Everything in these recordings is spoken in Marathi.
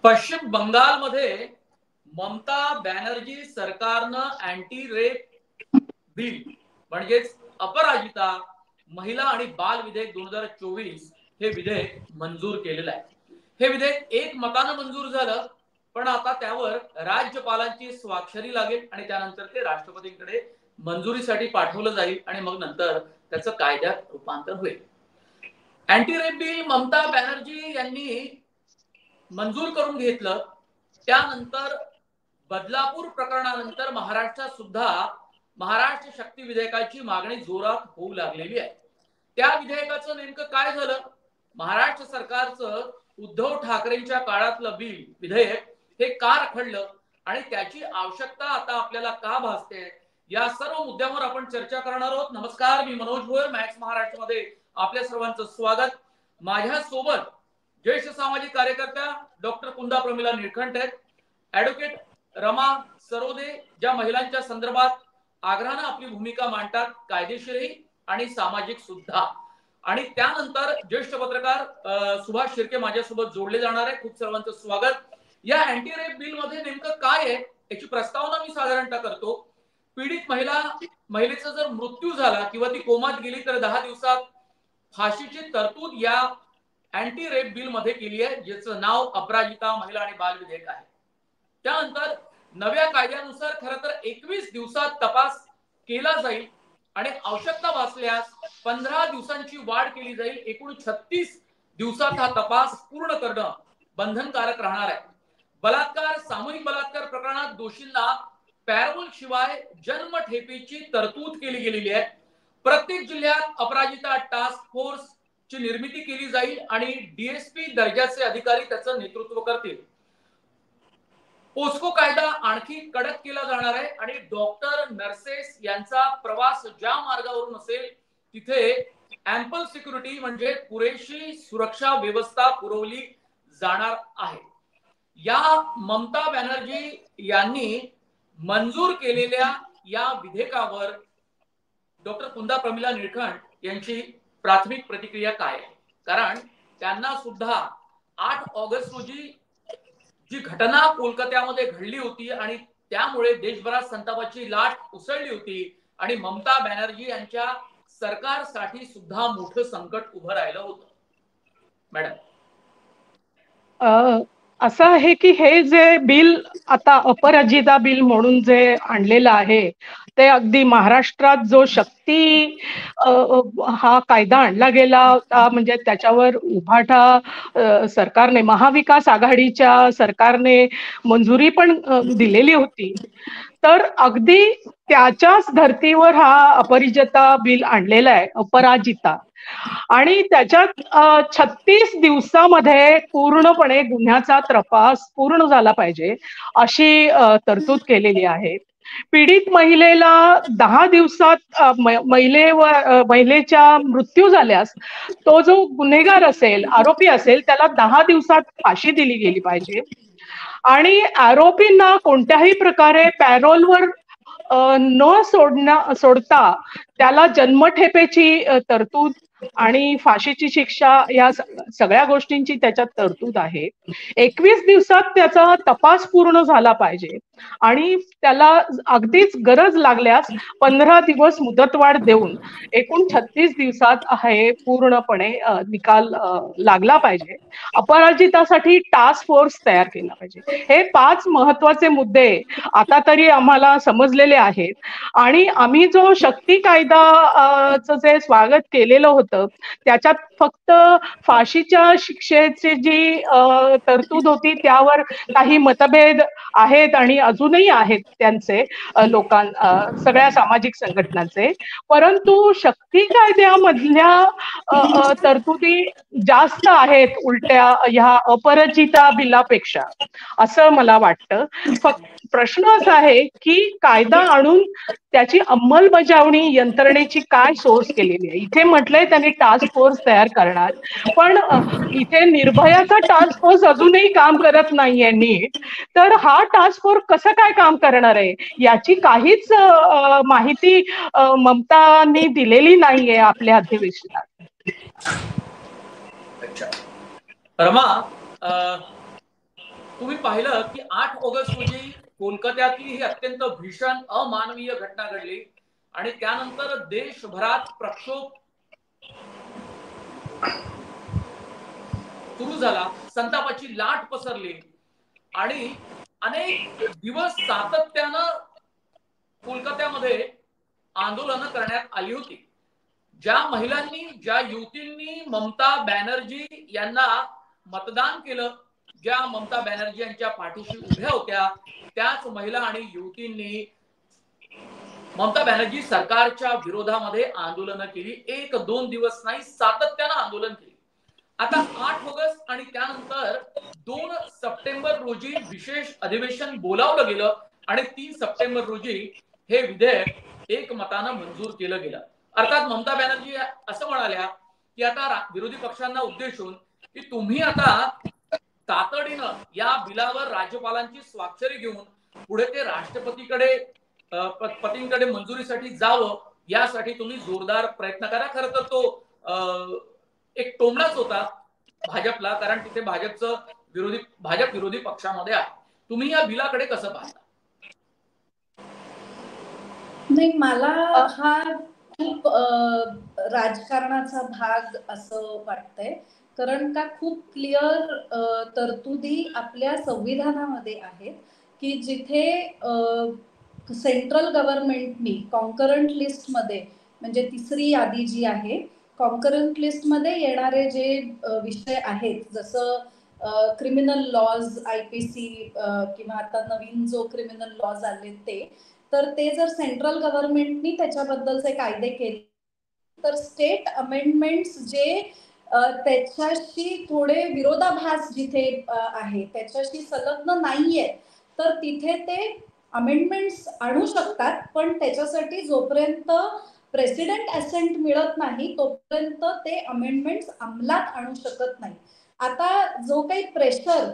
पश्चिम बंगालमध्ये ममता बॅनर्जी सरकारनं अँटी रेप बिल म्हणजेच अपराजिता महिला आणि बाल विधेयक 2024 हे विधेयक मंजूर केलेलं आहे. हे विधेयक एक मतानं मंजूर झालं, पण आता त्यावर राज्यपालांची स्वाक्षरी लागेल आणि त्यानंतर ते राष्ट्रपतींकडे मंजुरीसाठी पाठवलं जाईल आणि मग नंतर त्याचं कायद्यात रूपांतर होईल. Anti rape bill Mamata Banerjee यांनी मंजूर करून घेतलं. त्यानंतर बदलापूर प्रकरणानंतर महाराष्ट्रात सुद्धा महाराष्ट्र शक्ती विधेयकाची मागणी जोरात होऊ लागलेली आहे. त्या विधेयकाचं नेमकं काय झालं? महाराष्ट्र सरकारचं उद्धव ठाकरेंच्या काळातलं बिल विधेयक हे का रखडलं आणि त्याची आवश्यकता आता आपल्याला का भासते, या सर्व मुद्द्यांवर आपण चर्चा करणार आहोत. नमस्कार, मी मनोज भोयर, मॅक्स महाराष्ट्रामध्ये आपल्या सर्वांचं स्वागत. माझ्या सोबत ज्येष्ठ सामाजिक कार्यकर्त्या डॉक्टर कुंदा प्रमिला निळकंठ आहेत, ऍडव्होकेट रमा सरोदे, ज्या महिलांच्या संदर्भात आग्रहानं आपली भूमिका मांडतात, कायदेशीरही आणि सामाजिक सुद्धा, आणि त्यानंतर ज्येष्ठ पत्रकार सुभाष शिर्के माझ्यासोबत जोडले जाणार आहे. खूप सर्वांचं स्वागत. या अँटी रेप बिल मध्ये नेमकं काय आहे याची प्रस्तावना मी साधारणतः करतो. पीडित महिलेचा जर मृत्यू झाला किंवा ती कोमात गेली तर 10 दिवसात फाशीची तरतूद या अँटी रेप बिल मध्ये केली आहे, ज्याचं नाव अपराजिता महिला आणि बाल विधेयक आहे. त्यानंतर नव्या कायद्यानुसार खरं तर 21 दिवसात तपास केला जाईल आणि आवश्यकता भासल्यास 15 दिवसांची वाढ केली जाईल. एकूण 36 दिवसात हा तपास पूर्ण करणं बंधनकारक राहणार आहे. बलात्कार, सामूहिक बलात्कार प्रकरणात दोषींना पॅरोल शिवाय जन्मठेपेची तरतूद केली गेलेली आहे. प्रत्येक जिल्ह्यात अपराजिता टास्क फोर्स ची निर्मिती केली जाईल आणि डीएसपी दर्जाचे अधिकारी त्याचं नेतृत्व करतील. पोस्को कायदा आणखी कडक केला जाणार आहे आणि डॉक्टर, नर्सेस यांचा प्रवास ज्या मार्गावरून असेल तिथे अँपल सिक्युरिटी म्हणजे पुरेशी सुरक्षा व्यवस्था पुरवली जाणार आहे. या ममता बॅनर्जी यांनी मंजूर केलेल्या या विधेयकावर डॉक्टर कुंदा प्रमिला निळकंठ यांची प्राथमिक प्रतिक्रिया काय आहे? कारण त्यांना सुद्धा 8 ऑगस्ट रोजी जी घटना कोलकात्यामध्ये घडली होती आणि त्यामुळे देशभरात संतापाची लाट उसळली होती आणि ममता बॅनर्जी यांच्या सरकारसाठी सुद्धा मोठं संकट उभं राहिलं होतं. मॅडम, असं आहे की हे जे बिल आता अपराजिता बिल म्हणून जे आणलेलं आहे ते अगदी महाराष्ट्रात जो शक्ती हा कायदा आणला गेला होता, म्हणजे त्याच्यावर उभाटा सरकारने, महाविकास आघाडीच्या सरकारने मंजुरी पण दिलेली होती, तर अगदी त्याच्याच धर्तीवर हा अपराजिता बिल आणलेला आहे, अपराजिता. आणि त्याच्यात 36 दिवसामध्ये पूर्णपणे गुन्ह्याचा तपास पूर्ण झाला पाहिजे अशी तरतूद केलेली आहे. पीडित महिलेला 10 दिवसात महिलेच्या मृत्यू झाल्यास तो जो गुन्हेगार असेल, आरोपी असेल, त्याला 10 दिवसात फाशी दिली गेली पाहिजे आणि आरोपींना कोणत्याही प्रकारे पॅरोलवर न सोडता त्याला जन्मठेपेची तरतूद आणि फाशीची शिक्षा या सगळ्या गोष्टींची त्याच्यात तरतूद आहे. 21 दिवसात त्याचा तपास पूर्ण झाला पाहिजे आणि त्याला अगदीच गरज लागल्यास 15 दिवस मुदतवाढ देऊन एकूण 36 दिवसात हे पूर्णपणे निकाल लागला पाहिजे. अपराजितासाठी टास्क फोर्स तयार केला पाहिजे. हे 5 महत्वाचे मुद्दे आता तरी आम्हाला समजलेले आहेत आणि आम्ही जो शक्ती कायदाचं जे स्वागत केलेलं होतं त्याच्यात फक्त फाशीच्या शिक्षेची जी तरतूद होती त्यावर काही मतभेद आहेत आणि अजूनही आहेत त्यांचे सगळ्या सामाजिक संघटनांचे, परंतु शक्ती कायद्यामधल्या तरतुदी जास्त आहेत उलट्या ह्या अपराजिता बिलापेक्षा, असं मला वाटतं. फक्त प्रश्न असा आहे की कायदा आणून त्याची अंमलबजावणी यंत्रणेची काय सोर्स केलेली आहे. इथे म्हटलंय त्यांनी टास्क फोर्स तयार करणार, पण इथे निर्भयाचा टास्क फोर्स अजूनही काम करत नाहीये नीट, तर हा टास्क फोर्स कसं काय काम करणार आहे याची काहीच माहिती ममतांनी दिलेली नाहीये आपल्या अधिवेशनात. रमा, तुम्ही पाहिलं की 8 ऑगस्ट रोजी कोलकात्यातली ही अत्यंत भीषण अमानवीय घटना घडली आणि त्यानंतर देशभरात प्रक्षोभ सुरू झाला, संतापाची लाट पसरली आणि अनेक दिवस सातत्यानं कोलकात्यामध्ये आंदोलनं करण्यात आली होती. ज्या महिलांनी, ज्या युवतींनी ममता बॅनर्जी यांना मतदान केलं, ज्या ममता बॅनर्जी यांच्या पाठीशी उभ्या होत्या, त्याच महिला आणि युवतींनी ममता बॅनर्जी सरकारच्या विरोधामध्ये आंदोलनं केली. 1-2 दिवस नाही, सातत्यानं आंदोलन केली. आता 8 ऑगस्ट आणि त्यानंतर 2 सप्टेंबर रोजी विशेष अधिवेशन बोलावलं गेलं आणि 3 सप्टेंबर रोजी हे विधेयक एकमतानं मंजूर केलं गेलं. अर्थात ममता बॅनर्जी असं म्हणाल्या की आता विरोधी पक्षांना उद्देशून की तुम्ही आता तातडीनं या बिलावर राज्यपालांची स्वाक्षरी घेऊन पुढे ते राष्ट्रपतीकडे पतींकडे मंजुरीसाठी जावं, यासाठी तुम्ही जोरदार प्रयत्न करा. खरं तर तो एक टोमणाच होता भाजपला, कारण तिथे भाजप विरोधी पक्षामध्ये आहे. तुम्ही या बिलाकडे कसं पाहता? नाही, मला हा खूप राजकारणाचा भाग असं वाटतंय, कारण का खूप क्लिअर तरतुदी आपल्या संविधानामध्ये आहेत की जिथे सेंट्रल गव्हर्नमेंटनी कॉन्करंट लिस्टमध्ये, म्हणजे तिसरी यादी जी आहे, कॉन्करंट लिस्टमध्ये येणारे जे विषय आहेत, जसं क्रिमिनल लॉज, IPC किंवा आता नवीन जो क्रिमिनल लॉज आले तर ते जर सेंट्रल गव्हर्नमेंटनी त्याच्याबद्दलचे कायदे केले तर स्टेट अमेंडमेंट्स जे त्याच्याशी थोडे विरोधाभास जिथे आहे, त्याच्याशी संलग्न नाहीये, तर तिथे ते अमेंडमेंट्स आणू शकतात. पण त्याच्यासाठी जोपर्यंत प्रेसिडेंट असेंट मिळत नाही तोपर्यंत ते अमेंडमेंट्स अंमलात आणू शकत नाही. आता जो काही प्रेशर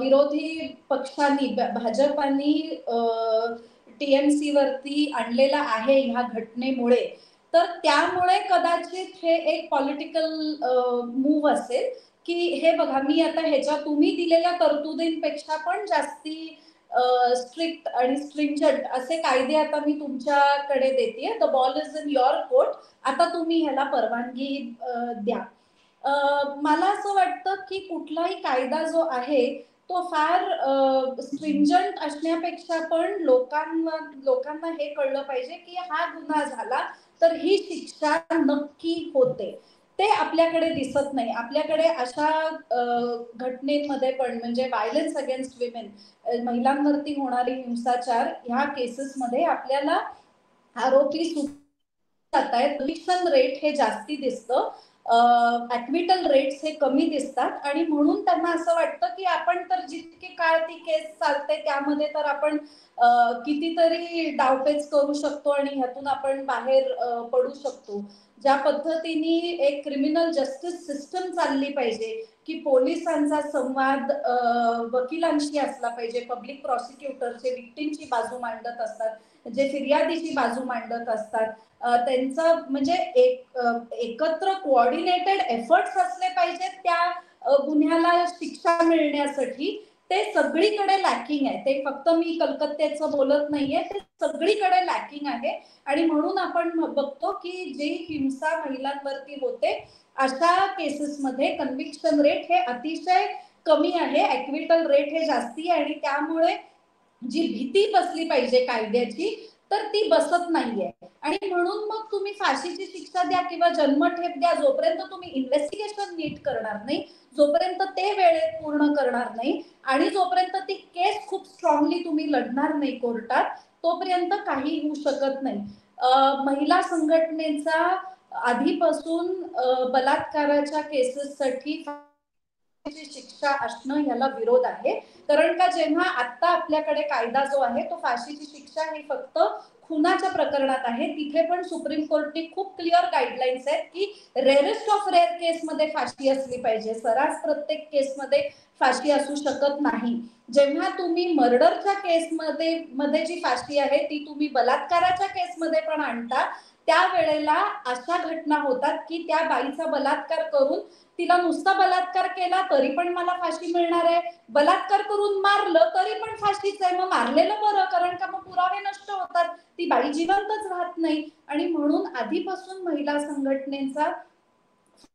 विरोधी पक्षांनी, भाजपानी TMC वरती आणलेला आहे ह्या घटनेमुळे, तर त्यामुळे कदाचित हे एक पॉलिटिकल मूव्ह असेल की हे बघा, मी आता ह्याच्या तुम्ही दिलेल्या तरतुदींपेक्षा पण जास्ती स्ट्रिक्ट आणि स्ट्रिंजंट असे कायदे आता मी तुमच्याकडे देते. The ball is in your court, आता तुम्ही ह्याला परवानगी द्या. मला असं वाटतं की कुठलाही कायदा जो आहे तो फार स्ट्रिंजंट असण्यापेक्षा पण लोकांना हे कळलं पाहिजे की हा गुन्हा झाला तर ही शिक्षा नक्की होते. ते आपल्याकडे दिसत नाही. आपल्याकडे अशा घटनेमध्ये पण, म्हणजे व्हायलन्स अगेन्स्ट विमेन, महिलांवरती होणारी हिंसाचार, ह्या केसेसमध्ये आपल्याला आरोपी जात आहेत. कन्व्हिक्शन रेट हे जास्ती दिसतं, ऍक्विटल रेट्स हे कमी दिसतात आणि म्हणून त्यांना असं वाटतं की आपण तर जितकी काळ ती केस चालते त्यामध्ये तर आपण कितीतरी डावपेच करू शकतो आणि ह्यातून आपण बाहेर पडू शकतो. ज्या पद्धतीने एक क्रिमिनल जस्टिस सिस्टम चालली पाहिजे की पोलिसांचा संवाद वकिलांशी असला पाहिजे, पब्लिक प्रॉसिक्युटर जे विक्टिमची बाजू मांडत असतात, जे फिर्यादीची बाजू मांडत असतात, त्यांचं म्हणजे एकत्र कोऑर्डिनेटेड एफर्ट्स असले पाहिजेत त्या गुन्ह्याला शिक्षा मिळण्यासाठी. ते सगळीकडे लॅकिंग आहे. ते फक्त मी कलकत्त्याचं बोलत नाहीये, ते सगळीकडे लॅकिंग आहे. आणि म्हणून आपण बघतो की जी हिंसा महिलांवरती होते अशा केसेसमध्ये कन्व्हिक्शन रेट हे अतिशय कमी आहे, ऍक्विटल रेट हे जास्ती आहे. आणि त्यामुळे जी भीती बसली पाहिजे कायद्याची तर ती बसत नाहीये. आणि म्हणून मग तुम्ही फाशीची शिक्षा द्या किंवा जन्मठेप द्या, जोपर्यंत तुम्ही इन्व्हेस्टिगेशन नीट करणार नाही, जोपर्यंत ते वेळेत पूर्ण करणार नाही आणि जोपर्यंत ती केस खूप स्ट्रॉंगली तुम्ही लढणार नाही कोर्टात, तोपर्यंत काही होऊ शकत नाही. महिला संघटनेचा आधीपासून बलात्काराच्या केसेससाठी शिक्षा असणं याला विरोध आहे. कारण का जेव्हा आता आपल्याकडे कायदा जो आहे तो फाशीची शिक्षा ही फक्त खुनाच्या प्रकरणात आहे, तिथे पण सुप्रीम कोर्टने खूप क्लिअर गाईडलाईन्स आहेत की रेअरेस्ट ऑफ रेअर केसमध्ये फाशी असली पाहिजे, सरास प्रत्येक केसमध्ये फाशी असू शकत नाही. जेव्हा तुम्ही मर्डरच्या केसमध्ये जी फाशी आहे ती तुम्ही बलात्काराच्या केसमध्ये पण आणता, त्यावेळेला अशा घटना होतात की त्या बाईचा बलात्कार करून तिला नुसता बलात्कार केला तरी पण मला फाशी मिळणार आहे, बलात्कार करून मारलं तरी पण फाशीच आहे, मग मारलेलं बरं, कारण का मग पुरावे नष्ट होतात, ती बाई जिवंतच राहत नाही. आणि म्हणून आधीपासून महिला संघटनेचा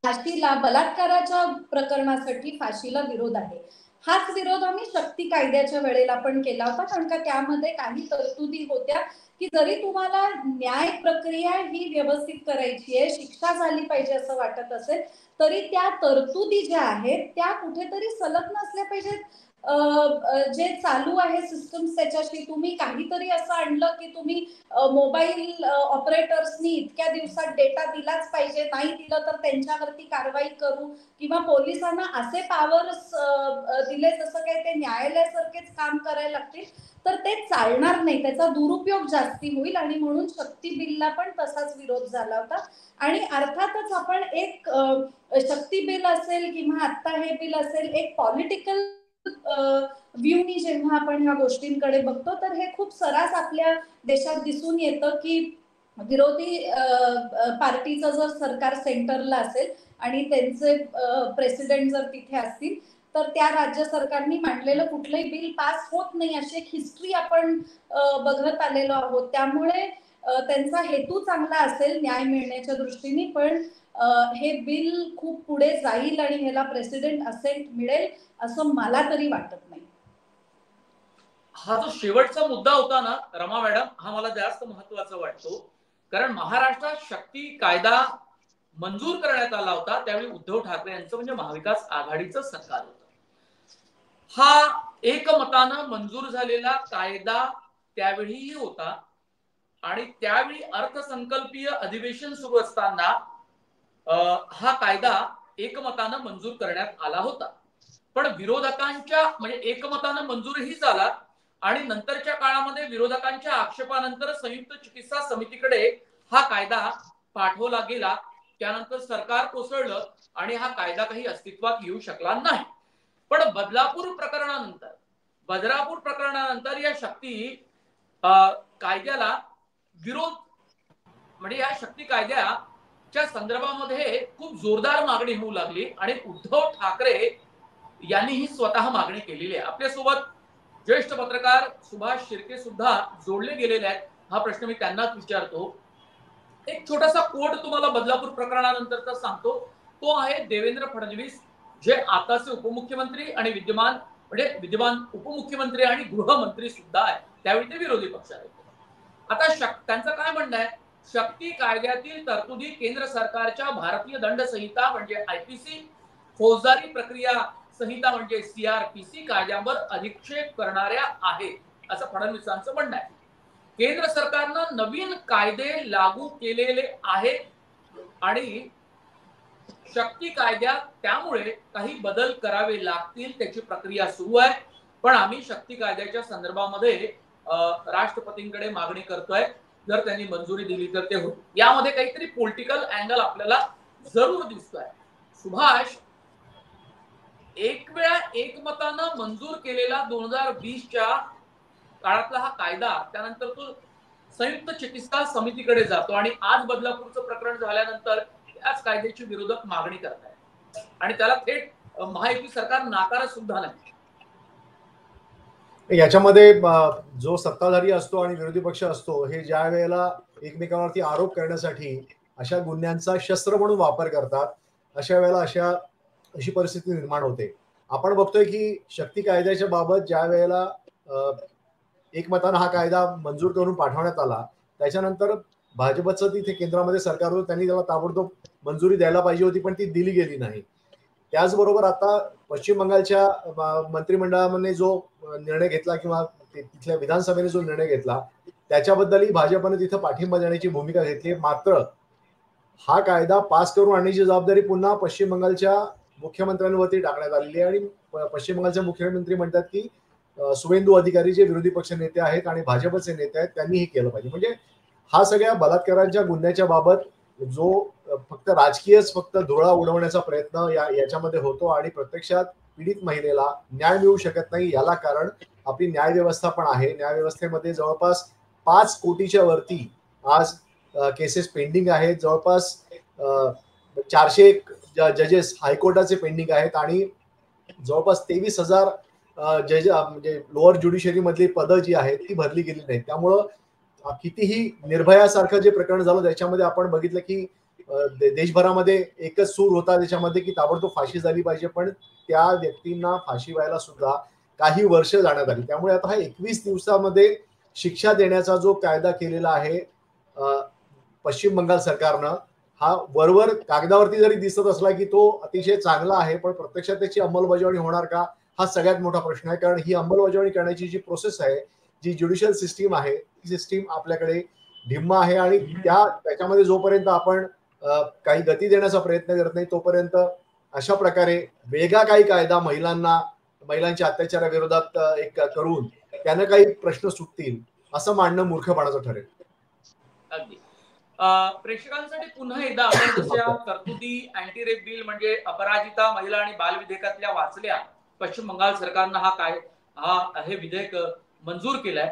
फाशीला, बलात्काराच्या प्रकरणासाठी फाशीला विरोध आहे. हाच विरोध आम्ही शक्ती कायद्याच्या वेळेला पण केला होता, कारण का त्यामध्ये काही तरतुदी होत्या की जरी तुम्हाला न्याय प्रक्रिया ही व्यवस्थित करायची आहे, शिक्षा झाली पाहिजे असं वाटत असेल, तरी त्या तरतुदी ज्या आहेत त्या कुठेतरी संलग्न असल्या पाहिजेत. जे चालू आहे सिस्टम त्याच्याशी तुम्ही काहीतरी असं आणलं की तुम्ही मोबाईल ऑपरेटर्सनी इतक्या दिवसात डेटा दिलाच पाहिजे, नाही दिलं तर त्यांच्यावरती कारवाई करू, किंवा पोलिसांना असे पॉवर्स दिले जसं काही ते न्यायालयासारखेच काम करायला लागतील, तर ते चालणार नाही, त्याचा दुरुपयोग जास्ती होईल. आणि म्हणून शक्ती बिलला पण तसाच विरोध झाला होता. आणि अर्थातच आपण एक शक्ती बिल असेल किंवा आता हे बिल असेल, एक पॉलिटिकल व्ह्यूनी जेव्हा आपण ह्या गोष्टींकडे बघतो तर हे खूप सरास आपल्या देशात दिसून येतं की विरोधी पार्टीचं जर सरकार सेंटरला असेल आणि त्यांचे प्रेसिडेंट जर तिथे असतील तर त्या राज्य सरकारनी मांडलेलं कुठलंही बिल पास होत नाही, अशी एक हिस्ट्री आपण बघत आलेलो आहोत. त्यामुळे त्यांचा हेतू चांगला असेल न्याय मिळण्याच्या दृष्टीने, पण हे बिल खूप पुढे जाईल आणि ह्याला प्रेसिडेंट असेंट मिळेल असं मला तरी वाटत नाही. हा जो शेवटचा मुद्दा होता ना रमा मॅडम, हा मला जास्त महत्वाचा वाटतो, कारण महाराष्ट्रात शक्ती कायदा मंजूर करण्यात आला होता त्यावेळी उद्धव ठाकरे यांचं म्हणजे महाविकास आघाडीचं सरकार होतं. हा एकमतानं मंजूर झालेला कायदा त्यावेळीही होता आणि त्यावेळी अर्थसंकल्पीय अधिवेशन सुरू असताना हा कायदा एकमतानं मंजूर करण्यात आला होता. पण विरोधकांच्या म्हणजे एकमतानं मंजूरही झाला आणि नंतरच्या काळामध्ये विरोधकांच्या आक्षेपानंतर संयुक्त चिकित्सा समितीकडे हा कायदा पाठवला गेला. त्यानंतर सरकार कोसळलं आणि हा कायदा काही अस्तित्वात येऊ शकला नाही. पण बदलापूर प्रकरणानंतर या शक्ती कायद्याला विरोध म्हणजे या शक्ती कायद्याच्या संदर्भामध्ये खूप जोरदार मागणी होऊ लागली आणि उद्धव ठाकरे यांनीही स्वतः मागणी केलेली आहे. आपल्यासोबत ज्येष्ठ पत्रकार सुभाष शिर्के सुद्धा जोडले गेलेले आहेत. हा प्रश्न मी त्यांनाच विचारतो. एक छोटासा कोट तुम्हाला बदलापूर प्रकरणानंतरचा सांगतो. तो आहे देवेंद्र फडणवीस जे आताचे उपमुख्यमंत्री आणि विद्यमान उपमुख्यमंत्री आणि गृहमंत्री सुद्धा आहे, त्यावेळी ते विरोधी पक्षात होते. आता त्यांचं काय म्हणणं आहे, शक्ती कायद्यातील तरतुदी केंद्र सरकारच्या भारतीय दंड संहिता म्हणजे आयपीसी, फौजदारी प्रक्रिया संहिता म्हणजे सीआरपीसी कायद्यांवर अधिक्षेप करणाऱ्या आहेत असं फडणवीसांचं म्हणणं आहे. केंद्र सरकारनं नवीन कायदे लागू केलेले आहेत आणि शक्ती कायद्यात त्यामुळे काही बदल करावे लागतील, त्याची प्रक्रिया सुरू आहे. पण आम्ही शक्ती कायद्याच्या संदर्भामध्ये राष्ट्रपतींकडे मागणी करतोय, जर त्यांनी मंजुरी दिली तर ते होईल. यामध्ये काहीतरी पॉलिटिकल अँगल आपल्याला जरूर दिसतोय. सुभाष, एक वेळा एकमतानं मंजूर केलेला 2020च्या काळातला हा कायदा त्यानंतर तो संयुक्त चिकित्सा समितीकडे जातो आणि आज बदलापूरचं प्रकरण झाल्यानंतर त्याच कायद्याची विरोधक मागणी करतायत आणि त्याला थेट महायुती सरकार नाकारत सुद्धा नाही. याच्यामध्ये जो सत्ताधारी असतो आणि विरोधी पक्ष असतो हे ज्या वेळेला एकमेकांवरती आरोप करण्यासाठी अशा गुन्ह्यांचा शस्त्र म्हणून वापर करतात, अशा वेळेला अशी परिस्थिती निर्माण होते. आपण बघतोय की शक्ती कायद्याच्या बाबत ज्या वेळेला एकमतानं हा कायदा मंजूर करून पाठवण्यात आला, त्याच्यानंतर भाजपचं तिथे केंद्रामध्ये सरकार होतं, त्यांनी त्याला ताबडतोब मंजुरी द्यायला पाहिजे होती, पण ती दिली गेली नाही. त्याचबरोबर आता पश्चिम बंगालच्या मंत्रिमंडळाने जो निर्णय घेतला किंवा तिथल्या विधानसभेने जो निर्णय घेतला त्याच्याबद्दलही भाजपने तिथं पाठिंबा देण्याची भूमिका घेतली. मात्र हा कायदा पास करून आणण्याची जबाबदारी पुन्हा पश्चिम बंगालच्या मुख्यमंत्र्यांवरती टाकण्यात आलेली आहे आणि पश्चिम बंगालचे मुख्यमंत्री म्हणतात की शुवेंदू अधिकारी जे विरोधी पक्ष नेते आहेत आणि भाजपचे नेते आहेत त्यांनी हे केलं पाहिजे. म्हणजे हा सगळ्या बलात्काराच्या गुन्ह्याच्या बाबत जो फक्त धुळा उडवण्याचा प्रयत्न याच्यामध्ये होतो आणि प्रत्यक्षात पीडित महिलेला न्याय मिळू शकत नाही. याला कारण आपली न्याय व्यवस्था पण आहे. न्याय व्यवस्थेमध्ये जवळपास 5 कोटीच्या वरती आज केसेस पेंडिंग आहेत. जवळपास 401 जजेस हायकोर्टाचे पेंडिंग आहेत आणि जवळपास 23,000 जज म्हणजे लोअर ज्युडिशरी मधली पदं जी आहेत ती भरली गेली नाहीत. त्यामुळं कितीही निर्भयासारखं जे प्रकरण झालं त्याच्यामध्ये आपण बघितलं की देशभरामध्ये एकच सूर होता त्याच्यामध्ये की ताबडतोब फाशी झाली पाहिजे, पण त्या व्यक्तींना फाशी व्हायला सुद्धा काही वर्ष जाण्यात आली. त्यामुळे आता हा 21 दिवसामध्ये शिक्षा देण्याचा जो कायदा केलेला आहे पश्चिम बंगाल सरकारनं, हा वरवर कागदावरती जरी दिसत असला की तो अतिशय चांगला आहे, पण प्रत्यक्षात त्याची अंमलबजावणी होणार का हा सगळ्यात मोठा प्रश्न आहे. कारण ही अंमलबजावणी करण्याची जी प्रोसेस आहे, जी ज्युडिशियल सिस्टीम आहे, ती सिस्टीम आपल्याकडे ढिम्म आहे आणि त्याच्यामध्ये जोपर्यंत आपण काही गती देण्याचा प्रयत्न करत नाही तोपर्यंत अशा प्रकारे वेगळा काही कायदा महिलांच्या अत्याचाराविरोधात एक करून त्यानं काही प्रश्न सुटतील असं मानणं मूर्खपणाचं ठरेल. अगदी. प्रेक्षकांसाठी पुन्हा एकदा आपण जशा तरतुदी अँटी रेप बिल म्हणजे अपराजिता महिला आणि बाल विधेयकातल्या वाचल्या, पश्चिम बंगाल सरकारनं हे विधेयक मंजूर केलंय.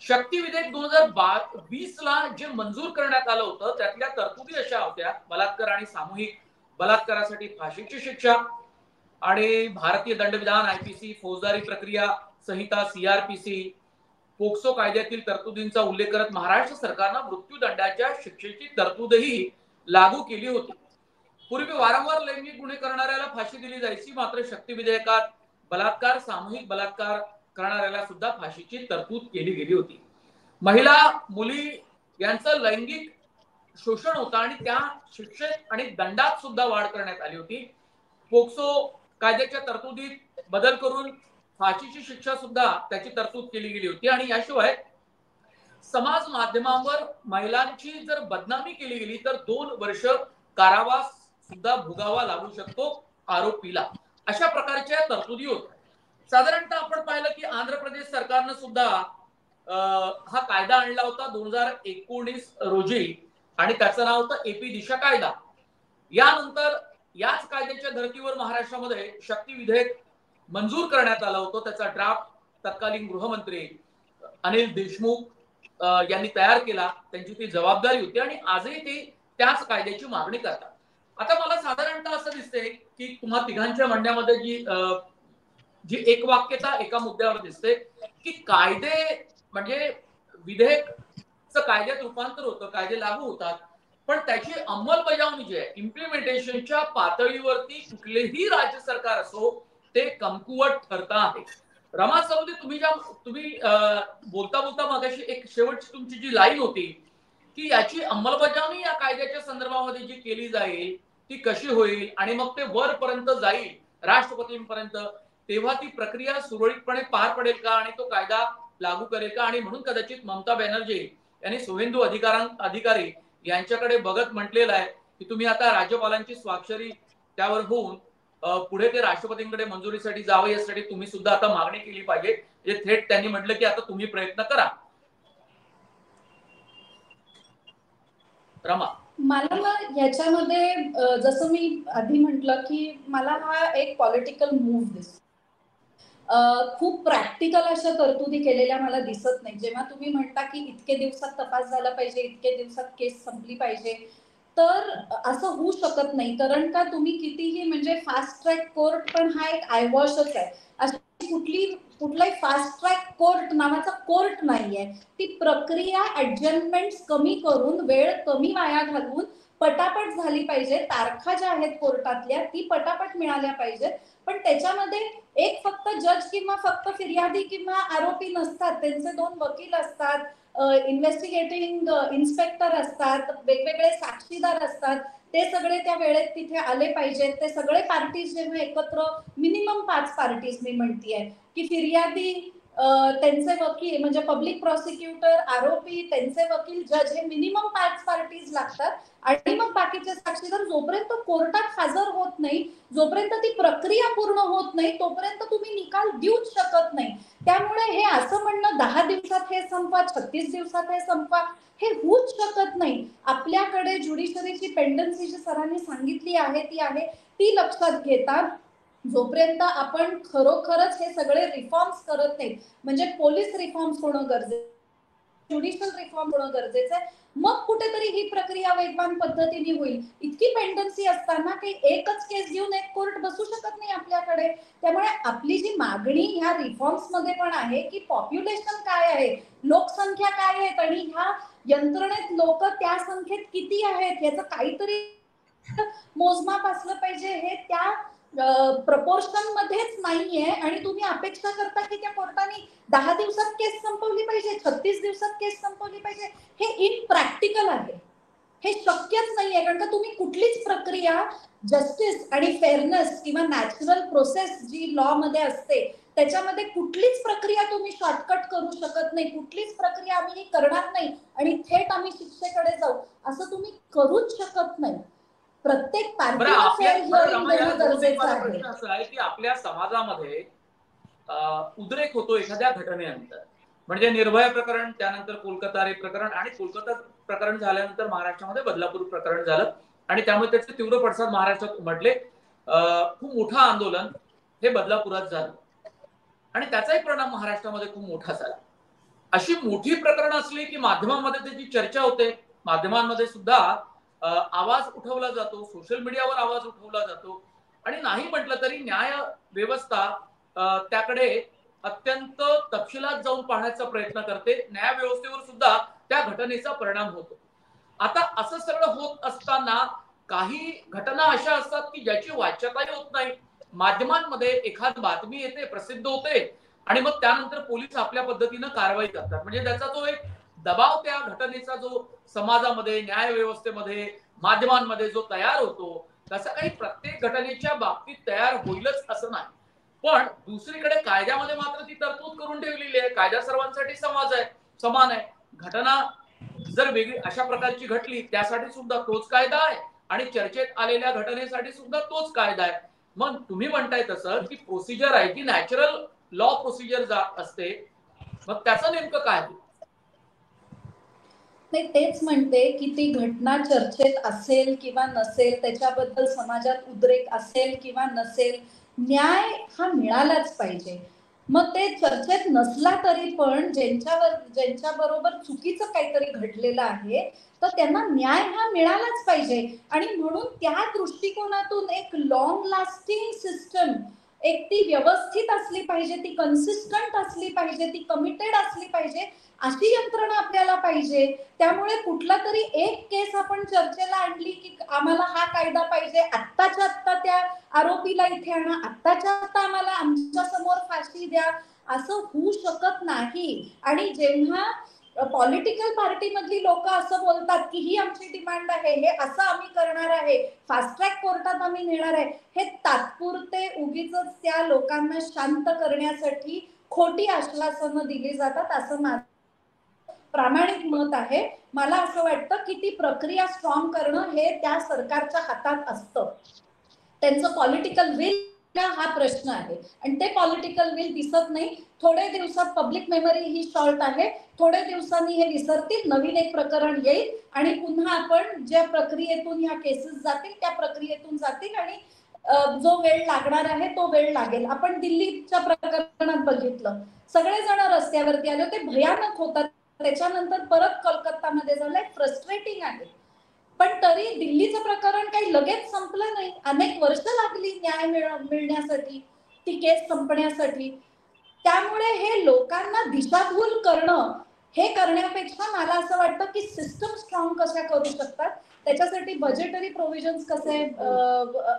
शक्ती विधेयक 2020 ला जे मंजूर करण्यात आलं होतं त्यातल्या तरतुदी अशा होत्या, बलात्कार आणि सामूहिक बलात्कारासाठी फाशीची शिक्षा आणि भारतीय दंडविधान आयपीसी, फौजदारी प्रक्रिया संहिता सीआरपीसी, पोक्सो कायद्यातील तरतुदींचा उल्लेख करत महाराष्ट्र सरकारनं मृत्यूदंडाच्या शिक्षेची तरतूदही लागू केली होती. पूर्वी वारंवार लैंगिक गुन्हे करणाऱ्याला फाशी दिली जायची, मात्र शक्ती विधेयकात बलात्कार, सामूहिक बलात्कार करणाऱ्याला सुद्धा फाशीची तरतूद केली गेली होती. महिला मुली यांचं लैंगिक शोषण होतं आणि त्या शिक्षेत आणि दंडात सुद्धा वाढ करण्यात आली होती. पोक्सो कायद्याच्या तरतुदीत बदल करून फाशीची शिक्षा सुद्धा त्याची तरतूद केली गेली होती आणि याशिवाय समाज माध्यमांवर महिलांची जर बदनामी केली गेली तर 2 वर्ष कारावास सुद्धा भोगावा लागू शकतो आरोपीला. अशा प्रकारच्या तरतुदी होत्या. साधारणतः आपण पाहिलं की आंध्र प्रदेश सरकारनं सुद्धा हा कायदा आणला होता 2019 रोजी आणि त्याचं नाव होतं एपी दिशा कायदा. यानंतर याच कायद्याच्या धर्तीवर महाराष्ट्रामध्ये शक्ती विधेयक मंजूर करण्यात आलं होतं. त्याचा ड्राफ्ट तत्कालीन गृहमंत्री अनिल देशमुख यांनी तयार केला. त्यांची ती जबाबदारी होती आणि आजही ते त्याच कायद्याची मागणी करतात. आता मला साधारणतः असं दिसतंय की तुम्हा तिघांच्या म्हणण्यामध्ये जी एकवाक्यता एका मुद्द्यावर दिसते की कायदे म्हणजे विधेयकचं कायद्यात रूपांतर होतं, कायदे लागू होतात, पण त्याची अंमलबजावणी जी आहे इम्प्लिमेंटेशनच्या पातळीवरती कुठलेही राज्य सरकार असो ते कमकुवत ठरत आहे. रमा सरोदे, तुम्ही बोलता बोलता मगाशी एक शेवटची तुमची जी लाईन होती की याची अंमलबजावणी या कायद्याच्या संदर्भामध्ये जी केली जाईल ती कशी होईल आणि मग ते वरपर्यंत जाईल राष्ट्रपतींपर्यंत, तेव्हा ती प्रक्रिया सुरळीतपणे पार पडेल का आणि तो कायदा लागू करेल का? आणि म्हणून कदाचित ममता बॅनर्जी यांनी शुभेंदू अधिकारी यांच्याकडे बघत म्हटलेलं आहे की तुम्ही आता राज्यपालांची स्वाक्षरी त्यावर होऊन पुढे ते राष्ट्रपतींकडे मंजुरीसाठी जावं, यासाठी तुम्ही सुद्धा आता मागणी केली पाहिजे. हे थेट त्यांनी म्हटलं की आता तुम्ही प्रयत्न करा. रमा, मला ह्याच्यामध्ये जसं मी आधी म्हटलं की मला हा एक पॉलिटिकल मूव्ह दिसतो. खूप प्रॅक्टिकल अशा तरतुदी केलेल्या मला दिसत नाही. जेव्हा तुम्ही म्हणता की इतके दिवसात तपास झाला पाहिजे, इतके दिवसात केस संपली पाहिजे, तर असं होऊ शकत नाही. कारण का तुम्ही कितीही म्हणजे फास्ट ट्रॅक कोर्ट पण हा एक आयवॉशच आहे. अशी कुठलाही फास्ट ट्रॅक कोर्ट नावाचा कोर्ट नाहीये. ती प्रक्रिया ऍडजस्टमेंट्स कमी करून, वेळ कमी वाया घालवून पटापट झाली पाहिजे. तारखा ज्या आहेत कोर्टातल्या ती पटापट मिळाल्या पाहिजेत. पण त्याच्यामध्ये एक फक्त जज किंवा फक्त फिर्यादी किंवा आरोपी नसतात, त्यांचे 2 वकील असतात, इन्व्हेस्टिगेटिंग इन्स्पेक्टर असतात, वेगवेगळे साक्षीदार असतात. ते सगळे त्या वेळेत तिथे आले पाहिजेत. ते सगळे पार्टीज जेव्हा एकत्र, मिनिमम 5 पार्टीज मी म्हणतीये की फिर्यादी, त्यांचे वकील म्हणजे पब्लिक प्रॉसिक्युटर, आरोपी, त्यांचे वकील, जज, हे मिनिमम 5 पार्टीज लागतात. आणि मग बाकीचे साक्षीदार जोपर्यंत कोर्टात हजर होत नाही, जोपर्यंत ती प्रक्रिया पूर्ण होत नाही, तोपर्यंत तुम्ही निकाल देऊच शकत नाही. त्यामुळे हे असं म्हणणं 10 दिवसात हे संपवा, 36 दिवसात हे संपवा, हे होऊच शकत नाही. आपल्याकडे ज्युडिशरीची पेंडन्सी जी सरांनी सांगितली आहे ती लक्षात घेता जोपर्यंत आपण खरोखरच हे सगळे रिफॉर्म्स करत नाहीत, म्हणजे पोलीस रिफॉर्म्स होणं गरजेचं ज्युडिशियल रिफॉर्म होणं गरजेचं आहे. मग कुठेतरी ही प्रक्रिया वेगवान पद्धतीने होईल. इतकी पेंडन्सी असताना काही एकच केस घेऊन एक कोर्ट बसू शकत नाही आपल्याकडे. त्यामुळे आपली जी मागणी ह्या रिफॉर्म्स मध्ये पण आहे की पॉप्युलेशन काय आहे, लोकसंख्या काय आहेत आणि ह्या यंत्रणेत लोक त्या संख्येत किती आहेत याचं काहीतरी मोजमाप असलं पाहिजे. हे त्या प्रपोर्शन मध्येच नाहीये आणि तुम्ही अपेक्षा करता की त्या कोर्टाने 10 दिवसात केस संपवली पाहिजे, 36 दिवसात केस संपवली पाहिजे. हे इनप्रॅक्टिकल आहे, हे शक्यच नाहीये. कारण का तुम्ही कुठलीच प्रक्रिया जस्टिस आणि फेअरनेस किंवा नॅचरल प्रोसेस जी लॉ मध्ये असते त्याच्यामध्ये कुठलीच प्रक्रिया तुम्ही शॉर्टकट करू शकत नाही. कुठलीच प्रक्रिया आम्ही करणार नाही आणि थेट आम्ही शिक्षेकडे जाऊ असं तुम्ही करूच शकत नाही. प्रत्येक पार्टीला फेअर हिअरिंग देणं गरजेचं आहे. प्रश्न असा आहे की आपल्या समाजामध्ये उद्रेक होतो एखाद्या घटनेनंतर, म्हणजे निर्भया प्रकरण, त्यानंतर कोलकाता रेप प्रकरण, आणि कोलकाता प्रकरण झाल्यानंतर महाराष्ट्रामध्ये बदलापूर प्रकरण झालं आणि त्यामुळे त्याचे तीव्र पडसाद महाराष्ट्रात उमटले. खूप मोठं आंदोलन हे बदलापुरात झालं आणि त्याचाही परिणाम महाराष्ट्रामध्ये खूप मोठा झाला. अशी मोठी प्रकरणं असली की माध्यमांमध्ये त्याची चर्चा होते, माध्यमांमध्ये सुद्धा आवाज उठवला जातो, सोशल मीडियावर आवाज उठवला जातो आणि नाही म्हटलं तरी न्याय व्यवस्था त्याकडे अत्यंत तपशिलात जाऊन पाहण्याचा प्रयत्न करते. न्याय व्यवस्थेवर सुद्धा त्या घटनेचा परिणाम होतो. आता असं सगळं होत असताना काही घटना अशा असतात की ज्याची वाच्यताही होत नाही. माध्यमांमध्ये एखादी बातमी येते, प्रसिद्ध होते आणि मग त्यानंतर पोलीस आपल्या पद्धतीनं कारवाई करतात. म्हणजे त्याचा जो एक दबाव त्या घटनेचा जो समाजामध्ये, न्याय व्यवस्थेमध्ये, माध्यमांमध्ये जो तयार होतो तसा काही प्रत्येक घटनेच्या बाबतीत तयार होईलच असं नाही. पण दुसरीकडे कायद्यामध्ये मात्र ती तरतूद करून ठेवलेली आहे. कायदा सर्वांसाठी समान आहे. घटना जर वेगळी अशा प्रकारची घडली त्यासाठी सुद्धा तोच कायदा आहे आणि चर्चेत आलेल्या घटनेसाठी सुद्धा तोच कायदा आहे. मग तुम्ही म्हणताय तसं की प्रोसिजर आहे ती नॅचरल लॉ प्रोसिजर असते, मग त्याचं नेमकं काय? नाही, तेच म्हणते की ती घटना चर्चेत असेल किंवा नसेल, त्याच्याबद्दल समाजात उद्रेक असेल किंवा नसेल, न्याय हा मिळालाच पाहिजे. मग ते चर्चेत नसला तरी पण ज्यांच्या बरोबर चुकीचं काहीतरी घडलेलं आहे तर त्यांना न्याय हा मिळालाच पाहिजे. आणि म्हणून त्या दृष्टिकोनातून एक लॉंग लास्टिंग सिस्टम, एक ती व्यवस्थित असली पाहिजे, ती कन्सिस्टंट असली पाहिजे, ती कमिटेड असली पाहिजे, अशी यंत्रणा आपल्याला पाहिजे. त्यामुळे कुठला तरी एक केस आपण चर्चेला आणली की आम्हाला हा कायदा पाहिजे, आत्ताच्या आत्ता त्या आरोपीला इथे आणा, आत्ताच्या आत्ता आम्हाला आमच्या समोर फाशी द्या, असं होऊ शकत नाही. आणि जेव्हा पॉलिटिकल पार्टी मधली लोक असं बोलतात की ही आमची डिमांड आहे, हे असं आम्ही करणार आहे, फास्ट ट्रॅक कोर्टात आम्ही नेणार आहे, हे तात्पुरते उगीच त्या लोकांना शांत करण्यासाठी खोटी आश्वासनं दिली जातात असं माझं प्रामाणिक मत आहे. मला असं वाटतं की ती प्रक्रिया स्ट्रॉंग करणं हे त्या सरकारच्या हातात असतं. त्यांचं पॉलिटिकल विल हा प्रश्न आहे आणि ते पॉलिटिकल विल दिसत नाही. थोडे दिवसात पब्लिक मेमरी ही शॉर्ट आहे, थोडे दिवसांनी हे विसरतील, नवीन एक प्रकरण येईल आणि पुन्हा आपण ज्या प्रक्रियेतून ह्या केसेस जातील त्या प्रक्रियेतून जातील आणि जो वेळ लागणार आहे तो वेळ लागेल. आपण दिल्लीच्या प्रकरणात बघितलं, सगळेजण रस्त्यावरती आले होते, भयानक होतात. त्याच्यानंतर परत कोलकातामध्ये झालंय, फ्रस्ट्रेटिंग आहे. पण तरी दिल्लीचं प्रकरण काही लगेच संपलं नाही, अनेक वर्ष लागली न्याय मिळण्यासाठी, ती केस संपण्यासाठी. त्यामुळे हे लोकांना दिशाभूल करणं हे करण्यापेक्षा मला असं वाटतं की सिस्टम स्ट्रॉंग कशा करू शकतात, त्याच्यासाठी बजेटरी प्रोव्हिजन्स कसे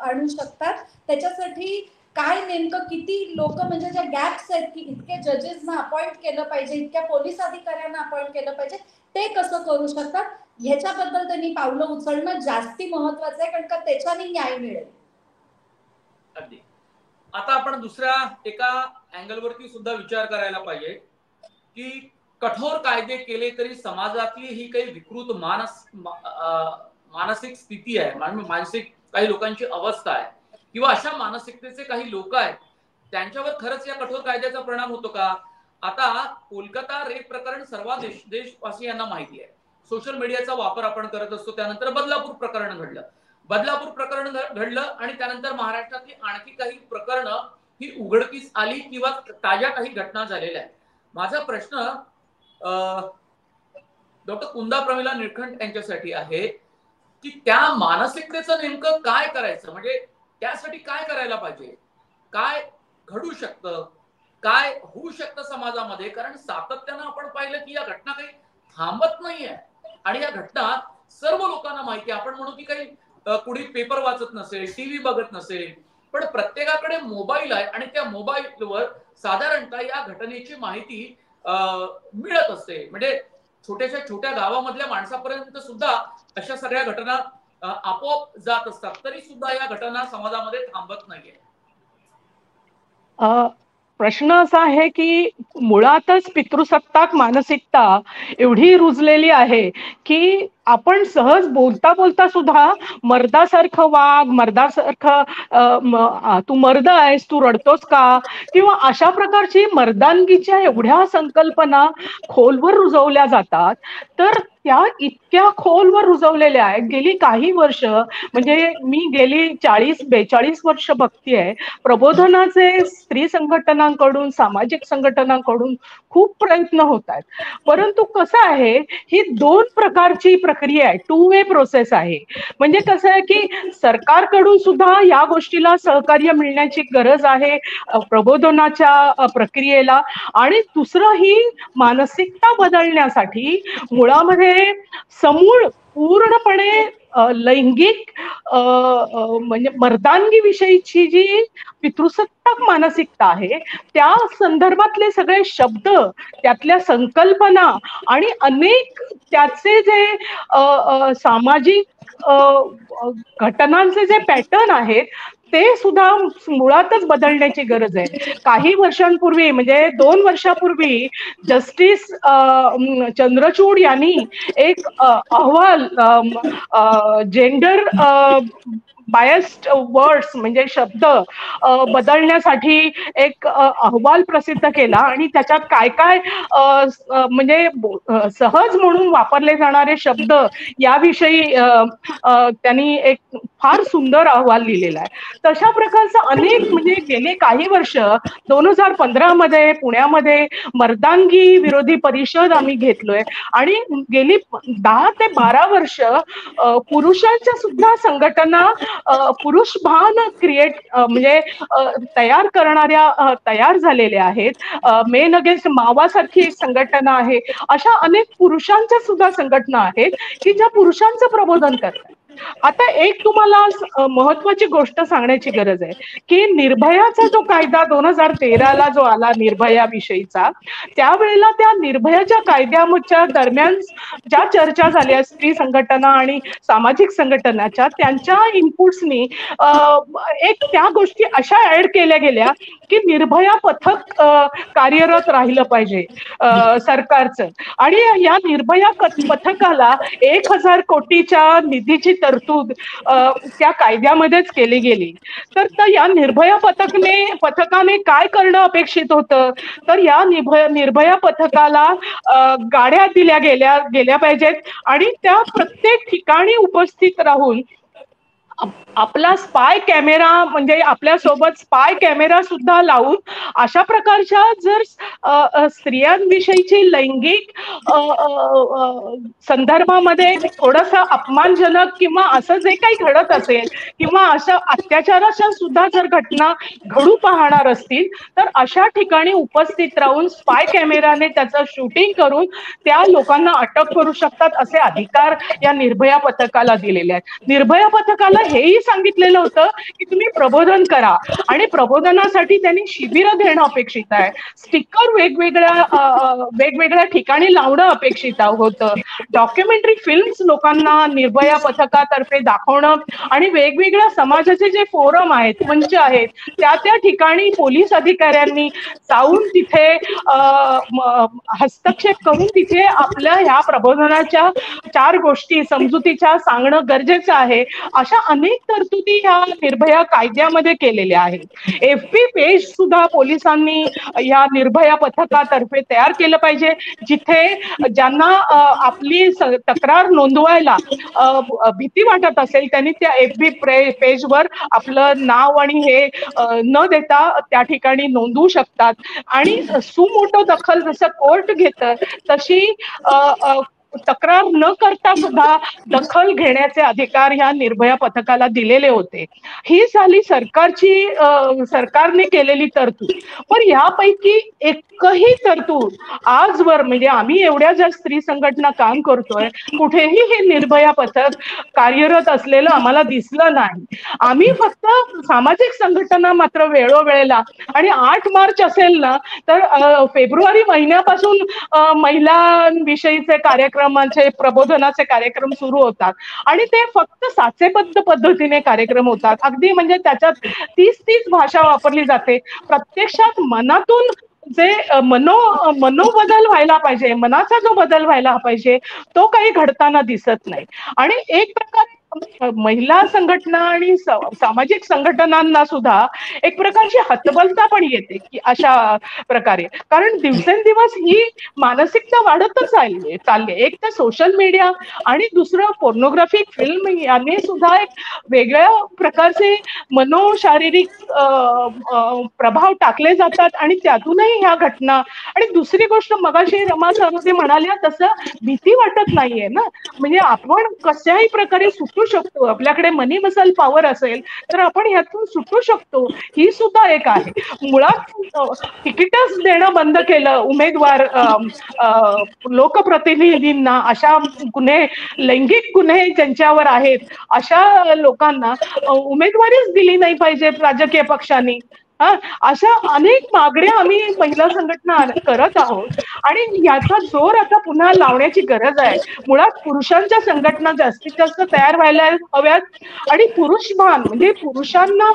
आणू शकतात, त्याच्यासाठी काय नेमकं किती लोक, म्हणजे ज्या गॅप्स आहेत की इतके जजेसना अपॉइंट केलं पाहिजे, इतक्या पोलीस अधिकाऱ्यांना अपॉइंट केलं पाहिजे, ते कसं करू शकतात ह्याच्याबद्दल त्यांनी पावलं उचलणं जास्ती महत्वाचं आहे. कारण का त्याच्याने न्याय मिळेल. अगदी. आता आपण दुसऱ्या एका अँगलवरती सुद्धा विचार करायला पाहिजे की कठोर कायदे केले तरी समाजातली ही काही विकृत मानसिक स्थिती आहे, मानसिक काही लोकांची अवस्था आहे किंवा अशा मानसिकतेचे काही लोक आहेत, त्यांच्यावर खरंच या कठोर कायद्याचा परिणाम होतो का? आता कोलकाता रेप प्रकरण सर्व देशवासियांना माहिती आहे. सोशल मीडियाचा वापर आपण करत असतो. त्यानंतर बदलापूर प्रकरण घडलं, आणि त्यानंतर महाराष्ट्रातली आणखी काही प्रकरणं ही उघडकीस आली किंवा ताज्या काही घटना झालेल्या आहेत. माझा प्रश्न डॉक्टर कुंदा प्रमिला निळकंठ यांच्यासाठी आहे की त्या मानसिकतेचं नेमकं काय करायचं, म्हणजे त्यासाठी काय करायला पाहिजे, काय घडू शकतं, काय होऊ शकतं समाजामध्ये. कारण सातत्यानं आपण पाहिलं की या घटना काही थांबत नाहीये आणि या घटना सर्व लोकांना माहिती आहे. आपण म्हणू की काही कुणी पेपर वाचत नसेल, टीव्ही बघत नसेल, पण प्रत्येकाकडे मोबाईल आहे आणि त्या मोबाईलवर साधारणतः या घटनेची माहिती मिळत असते. म्हणजे छोट्या गावामधल्या माणसापर्यंत सुद्धा अशा सगळ्या घटना आपोआप जात असतात. तरी सुद्धा या घटना समाजामध्ये थांबत नाहीये. प्रश्न असा आहे की मुळातच पितृसत्ताक मानसिकता एवढी रुजलेली आहे की आपण सहज बोलता बोलता सुद्धा मर्दासारखं वाग, मर्दासारखं तू मर्द आहेस, तू रडतोस का, किंवा अशा प्रकारची मर्दानगीच्या एवढ्या संकल्पना खोलवर रुजवल्या जातात. तर त्या इतक्या खोलवर रुजवलेल्या आहेत. गेली काही वर्ष, म्हणजे मी गेली 40-42 वर्ष बघतीये, प्रबोधनाचे स्त्री संघटनांकडून, सामाजिक संघटनांकडून खूप प्रयत्न होत आहेत. परंतु कसं आहे, ही 2 प्रकारची प्रक्रिया आहे, 2 वे प्रोसेस आहे. म्हणजे कसं आहे की सरकारकडून सुद्धा या गोष्टीला सहकार्य मिळण्याची गरज आहे, प्रबोधनाच्या प्रक्रियेला. आणि दुसरं, ही मानसिकता बदलण्यासाठी मुळामध्ये समूळ पूर्णपणे लैंगिक म्हणजे मर्दानगी विषयीची जी पितृसत्ताक मानसिकता आहे, त्या संदर्भातले सगळे शब्द, त्यातल्या संकल्पना आणि अनेक त्याचे जे सामाजिक घटनांचे जे पॅटर्न आहेत ते सुद्धा मुळातच बदलण्याची गरज आहे. काही वर्षांपूर्वी, म्हणजे 2 वर्षापूर्वी, जस्टिस चंद्रचूड यांनी एक अहवाल, जेंडर बायस्ड वर्ड्स म्हणजे शब्द बदलण्यासाठी एक अहवाल प्रसिद्ध केला आणि त्याच्यात काय काय म्हणजे सहज म्हणून वापरले जाणारे शब्द याविषयी त्यांनी एक फार सुंदर अहवाल लिहिलेला आहे. तशा प्रकारचं अनेक, म्हणजे गेले काही वर्ष, 2015 मध्ये पुण्यामध्ये मर्दांगी विरोधी परिषद आम्ही घेतलोय आणि गेली 10 ते 12 वर्ष पुरुषांच्या सुद्धा संघटना पुरुष भान क्रिएट म्हणजे तयार करणाऱ्या तयार झालेल्या आहेत. मेन अगेन्स्ट मावा सारखी एक संघटना आहे. अशा अनेक पुरुषांच्या सुद्धा संघटना आहेत की ज्या पुरुषांचं प्रबोधन करतात. आता एक तुम्हाला महत्वाची गोष्ट सांगण्याची गरज आहे की निर्भयाचा जो कायदा 2013ला जो आला, निर्भया विषयीचा, त्यावेळेला त्या निर्भयाच्या कायद्याच्या दरम्यान ज्या चर्चा झाल्या स्त्री संघटना आणि सामाजिक संघटनाच्या, त्यांच्या इनपुट्सनी एक त्या गोष्टी अशा ऍड केल्या गेल्या की निर्भया पथक कार्यरत राहिलं पाहिजे सरकारचं. आणि या निर्भया पथकाला 1000 कोटीच्या निधीची तरतूद त्या कायद्यामध्येच केली गेली. तर या निर्भया पथकाने काय करणं अपेक्षित होतं, तर या निर्भया पथकाला गाड्या दिल्या गेल्या पाहिजेत आणि त्या प्रत्येक ठिकाणी उपस्थित राहून आपला स्पाय कॅमेरा, म्हणजे आपल्या सोबत स्पाय कॅमेरा सुद्धा लावून अशा प्रकारच्या जर स्त्रियांविषयीची लैंगिक संदर्भामध्ये थोडंसं अपमानजनक किंवा असं जे काही घडत असेल किंवा अशा अत्याचाराच्या सुद्धा जर घटना घडू पाहणार असतील तर अशा ठिकाणी उपस्थित राहून स्पाय कॅमेराने त्याचं शूटिंग करून त्या लोकांना अटक करू शकतात, असे अधिकार या निर्भया पथकाला दिलेले आहेत. निर्भया पथकाला हेही सांगितलेलं होतं की तुम्ही प्रबोधन करा आणि प्रबोधनासाठी त्यांनी शिबिरं घेणं अपेक्षित आहे. स्टिकर वेगवेगळ्या ठिकाणी लावणं अपेक्षित होतं. डॉक्युमेंटरी फिल्म्स लोकांना निर्भया पथकातर्फे दाखवणं आणि वेगवेगळ्या समाजाचे जे फोरम आहेत, मंच आहेत, त्या ठिकाणी पोलीस अधिकाऱ्यांनी जाऊन तिथे हस्तक्षेप करून तिथे आपल्या ह्या प्रबोधनाच्या 4 गोष्टी समजुतीच्या सांगणं गरजेचं आहे. अशा अनेक तरतुदी ह्या निर्भया कायद्यामध्ये केलेल्या आहेत. FB पेज सुद्धा पोलिसांनी या निर्भया पथकातर्फे तयार केलं पाहिजे, जिथे ज्यांना आपली तक्रार नोंदवायला भीती वाटत असेल त्यांनी त्या FB पेजवर आपलं नाव आणि हे न देता त्या ठिकाणी नोंदवू शकतात. आणि सुमोटो दखल जसं कोर्ट घेतं तशी तक्रार न करता सुद्धा दखल घेण्याचे अधिकार ह्या निर्भया पथकाला दिलेले होते. ही झाली सरकारने केलेली तरतूद. पण यापैकी एकही तरतूद आजवर, म्हणजे आम्ही एवढ्या ज्या स्त्री संघटना काम करतोय, कुठेही हे निर्भया पथक कार्यरत असलेलं आम्हाला दिसलं नाही. आम्ही फक्त सामाजिक संघटना मात्र वेळोवेळेला, आणि 8 मार्च असेल ना तर फेब्रुवारी महिन्यापासून महिलांविषयीचे कार्यक्रमाचे, प्रबोधनाचे कार्यक्रम सुरू होतात आणि ते फक्त साचेबद्ध पद्धतीने कार्यक्रम होतात. अगदी म्हणजे त्याच्यात 30 भाषा वापरली जाते. प्रत्यक्षात मनातून जे मनोबदल व्हायला पाहिजे, मनाचा जो बदल व्हायला पाहिजे, तो काही घडताना दिसत नाही. आणि एक प्रकारे महिला संघटना आणि सामाजिक संघटनांना सुद्धा एक प्रकारची हतबलता पण येते की अशा प्रकारे, कारण दिवसेंदिवस ही मानसिकता वाढतच चालली. एक तर सोशल मीडिया आणि दुसरं पोर्नोग्राफिक फिल्म याने सुद्धा एक वेगळ्या प्रकारचे मनोशारीरिक प्रभाव टाकले जातात आणि त्यातूनही ह्या घटना. आणि दुसरी गोष्ट, मगाशी रमा सरोदे म्हणाल्या तसं भीती वाटत नाहीये ना. म्हणजे आपण कशाही प्रकारे सुटू शकतो, आपल्याकडे मनी मसल पॉवर असेल तर आपण ह्यातून सुटू शकतो, ही सुद्धा एक आहे. मुळात तिकीटच देणं बंद केलं उमेदवार लोकप्रतिनिधींना, अशा गुन्हे, लैंगिक गुन्हे ज्यांच्यावर आहेत अशा लोकांना उमेदवारीच दिली नाही पाहिजे राजकीय पक्षांनी. अशा अनेक मागण्या आम्ही महिला संघटना करत आहोत आणि याचा जोर आता पुन्हा लावण्याची गरज आहे. मुळात पुरुषांच्या संघटना जास्तीत जास्त तयार व्हायला हव्यात आणि पुरुषभान, म्हणजे पुरुषांना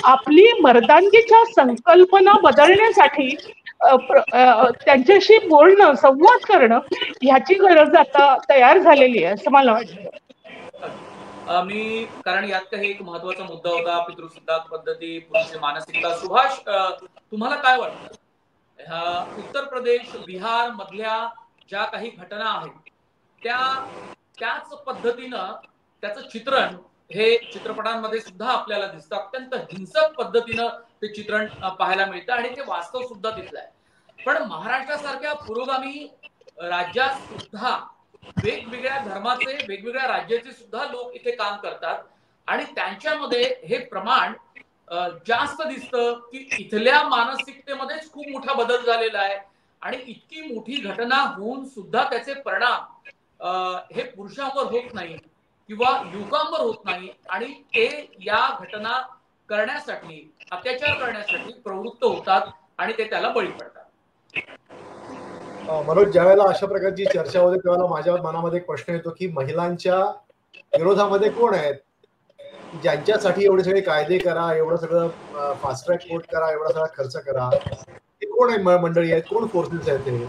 आपली मर्दानगीच्या संकल्पना बदलण्यासाठी त्यांच्याशी बोलणं, संवाद करणं, ह्याची गरज आता तयार झालेली आहे असं मला वाटतं. कारण यात काही एक महत्वाचा मुद्दा होता, पितृसिद्धांत पद्धती, पुरुष मानसिकता. सुभाष, तुम्हाला काय वाटतं, उत्तर प्रदेश, बिहार मधल्या ज्या काही घटना आहेत त्याच पद्धतीनं त्याचं चित्रण हे चित्रपटांमध्ये सुद्धा आपल्याला दिसतं. अत्यंत हिंसक पद्धतीनं ते चित्रण पाहायला मिळतं आणि ते वास्तव सुद्धा तिथलं आहे. पण महाराष्ट्रासारख्या पुरोगामी राज्यात सुद्धा वेगवेगळ्या धर्माचे, वेगवेगळ्या राज्याचे सुद्धा लोक इथे काम करतात आणि त्यांच्यामध्ये हे प्रमाण जास्त दिसतं की इथल्या मानसिकतेमध्येच खूप मोठा बदल झालेला आहे आणि इतकी मोठी घटना होऊन सुद्धा त्याचे परिणाम हे पुरुषांवर होत नाही किंवा युवकांवर होत नाही आणि ते या घटना करण्यासाठी, अत्याचार करण्यासाठी प्रवृत्त होतात आणि ते त्याला बळी पडतात. मनोज, ज्यावेळेला अशा प्रकारची चर्चा होते त्यावेळेला माझ्या मनामध्ये एक प्रश्न येतो की महिलांच्या विरोधामध्ये कोण आहेत, ज्यांच्यासाठी एवढे सगळे कायदे करा, एवढं सगळं फास्ट ट्रॅक कोर्ट करा, एवढा सगळा खर्च करा, ते कोण आहे, मंडळी आहेत, कोण फोर्सेस आहेत?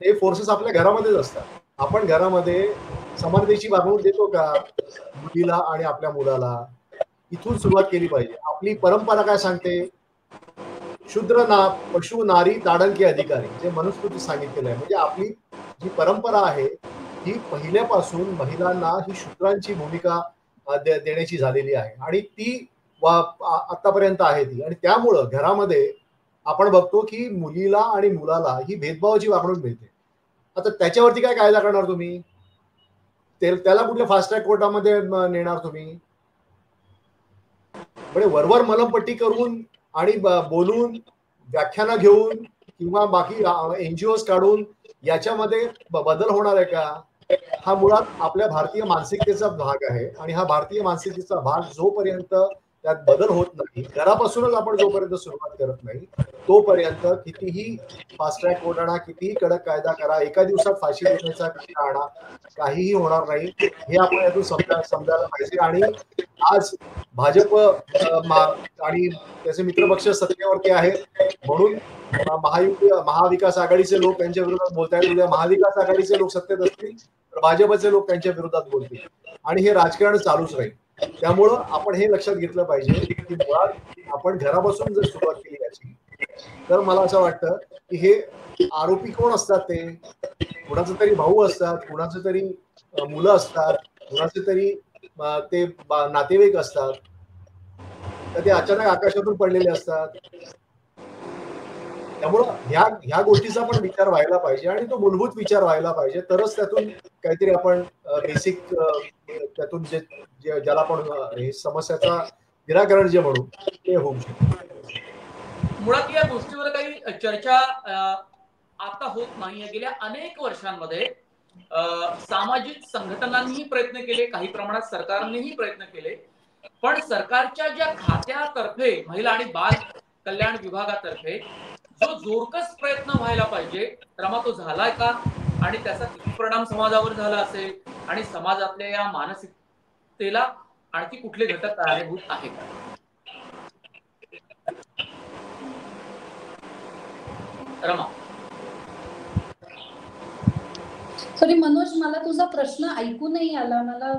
ते फोर्सेस आपल्या घरामध्येच असतात. आपण घरामध्ये समानतेची वागणूक देतो का मुलीला आणि आपल्या मुलाला? इथून सुरुवात केली पाहिजे. आपली परंपरा काय सांगते? शूद्र पशु नारी ताडन अधिकारी, जे मनुस्मृती सांगितलेलं आहे. म्हणजे आपली जी परंपरा आहे ही पहिल्यापासून महिलांना ही शूद्रांची भूमिका देण्याची झालेली आहे आणि ती आतापर्यंत आहे ती. आणि त्यामुळं घरामध्ये आपण बघतो की मुलीला आणि मुलाला ही भेदभावाची वागणूक मिळते. आता त्याच्यावरती काय कायदा करणार तुम्ही? त्याला कुठल्या फास्ट ट्रॅक कोर्टामध्ये नेणार तुम्ही? म्हणजे वरवर मलमपट्टी करून आणि बोलून, व्याख्यानं घेऊन किंवा बाकी एनजीओज काढून याच्यामध्ये बदल होणार आहे का? हा मुळात आपल्या भारतीय मानसिकतेचा भाग आहे आणि हा भारतीय मानसिकतेचा भाग जोपर्यंत त्यात बदल होत नाही, घरापासूनच आपण जोपर्यंत सुरुवात करत नाही तोपर्यंत कितीही फास्ट ट्रॅक कोर्ट आणा, कितीही कडक कायदा करा, एका दिवसात फाशी देण्याचा कायदा आणा, काहीही होणार नाही. हे आपण यातून समजायला पाहिजे. आणि आज भाजप आणि त्याचे मित्रपक्ष सत्तेवरती आहेत म्हणून महाविकास आघाडीचे लोक त्यांच्या विरोधात बोलतायत. उद्या महाविकास आघाडीचे लोक सत्तेत असतील तर भाजपचे लोक त्यांच्या विरोधात बोलतील आणि हे राजकारण चालूच राहील. त्यामुळं आपण हे लक्षात घेतलं पाहिजे की मुळात आपण घरापासून जर सुरुवात केली याची, तर मला असं वाटतं की हे आरोपी कोण असतात? ते कुणाचे तरी भाऊ असतात, कुणाचे तरी मुलं असतात, कुणाचे तरी ते नातेवाईक असतात, तर ते अचानक आकाशातून पडलेले असतात. त्यामुळं ह्या गोष्टीचा पण विचार व्हायला पाहिजे आणि तो मूलभूत विचार व्हायला पाहिजे, तरच त्यातून काहीतरी आपण बेसिक त्यातून ज्याला आपण हे समस्याचा निराकरण जे म्हणू ते होऊ शकते. मुळात या गोष्टीवर काही चर्चा आता होत नाहीये. गेल्या अनेक वर्षांमध्ये सामाजिक संघटनांनीही प्रयत्न केले, काही प्रमाणात सरकारनेही प्रयत्न केले, पण सरकारच्या ज्या खात्यातर्फे महिला आणि बाल कल्याण विभागातर्फे जो जोरकस प्रयत्न व्हायला पाहिजे, रमा, तो झालाय का? आणि त्याचा किती परिणाम समाजावर झाला असेल आणि समाजातल्या या मानसिकतेला आणखी कुठले घटक कारणीभूत आहे का? रमा. सॉरी मनोज, मला तुझा प्रश्न ऐकू नाही आला. मला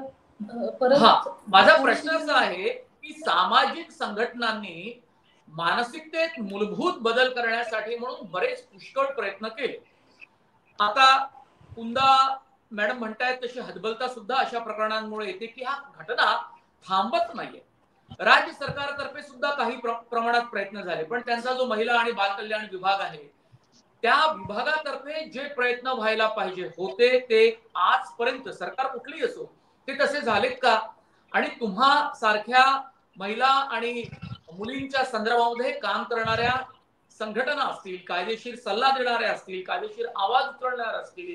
परत. माझा प्रश्न असा आहे की सामाजिक संघटनांनी मानसिकतेत मूलभूत बदल करण्यासाठी म्हणून बरेच पुष्कळ प्रयत्न केले. आता कुंदा मॅडम म्हणतायत तशी हतबलता सुद्धा अशा प्रकरणांमुळे येते की हा घटना थांबत नाहीये. राज्य सरकारतर्फे सुद्धा काही प्रमाणात प्रयत्न झाले, पण त्यांचा जो महिला आणि बाल कल्याण विभाग आहे त्या विभागातर्फे जे प्रयत्न व्हायला पाहिजे होते ते आजपर्यंत सरकार कुठलीही असो ते तसे झालेत का? आणि तुम्हा सारख्या महिला आणि मुलींच्या संदर्भामध्ये काम करणाऱ्या संघटना असतील, कायदेशीर सल्ला देणाऱ्या असतील, कायदेशीर आवाज उचलणाऱ्या असतील,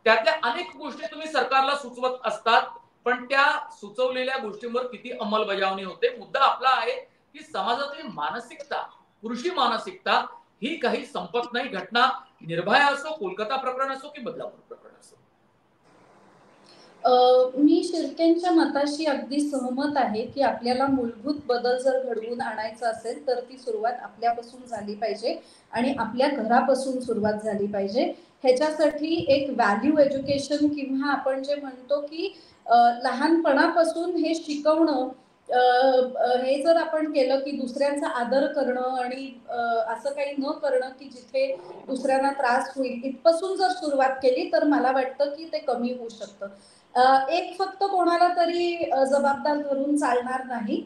त्यातल्या अनेक गोष्टी तुम्ही सरकारला सुचवत असतात, पण त्या सुचवलेल्या गोष्टींवर किती अंमलबजावणी होते? मुद्दा आपला आहे की समाजातली मानसिकता, पुरुषी मानसिकता ही काही संपत नाही. घटना निर्भया असो, कोलकाता प्रकरण असो की बदलापूर प्रकरण असो. मी शिर्केंच्या मताशी अगदी सहमत आहे की आपल्याला मूलभूत बदल जर घडवून आणायचा असेल तर ती सुरुवात आपल्यापासून झाली पाहिजे आणि आपल्या घरापासून सुरुवात झाली पाहिजे. ह्याच्यासाठी एक व्हॅल्यू एज्युकेशन किंवा आपण जे म्हणतो की लहानपणापासून हे शिकवणं, हे जर आपण केलं की दुसऱ्यांचा आदर करणं आणि असं काही न करणं की जिथे दुसऱ्यांना त्रास होईल, इथपासून जर सुरुवात केली तर मला वाटतं की ते कमी होऊ शकतं. एक फक्त कोणाला तरी जबाबदार धरून चालणार नाही.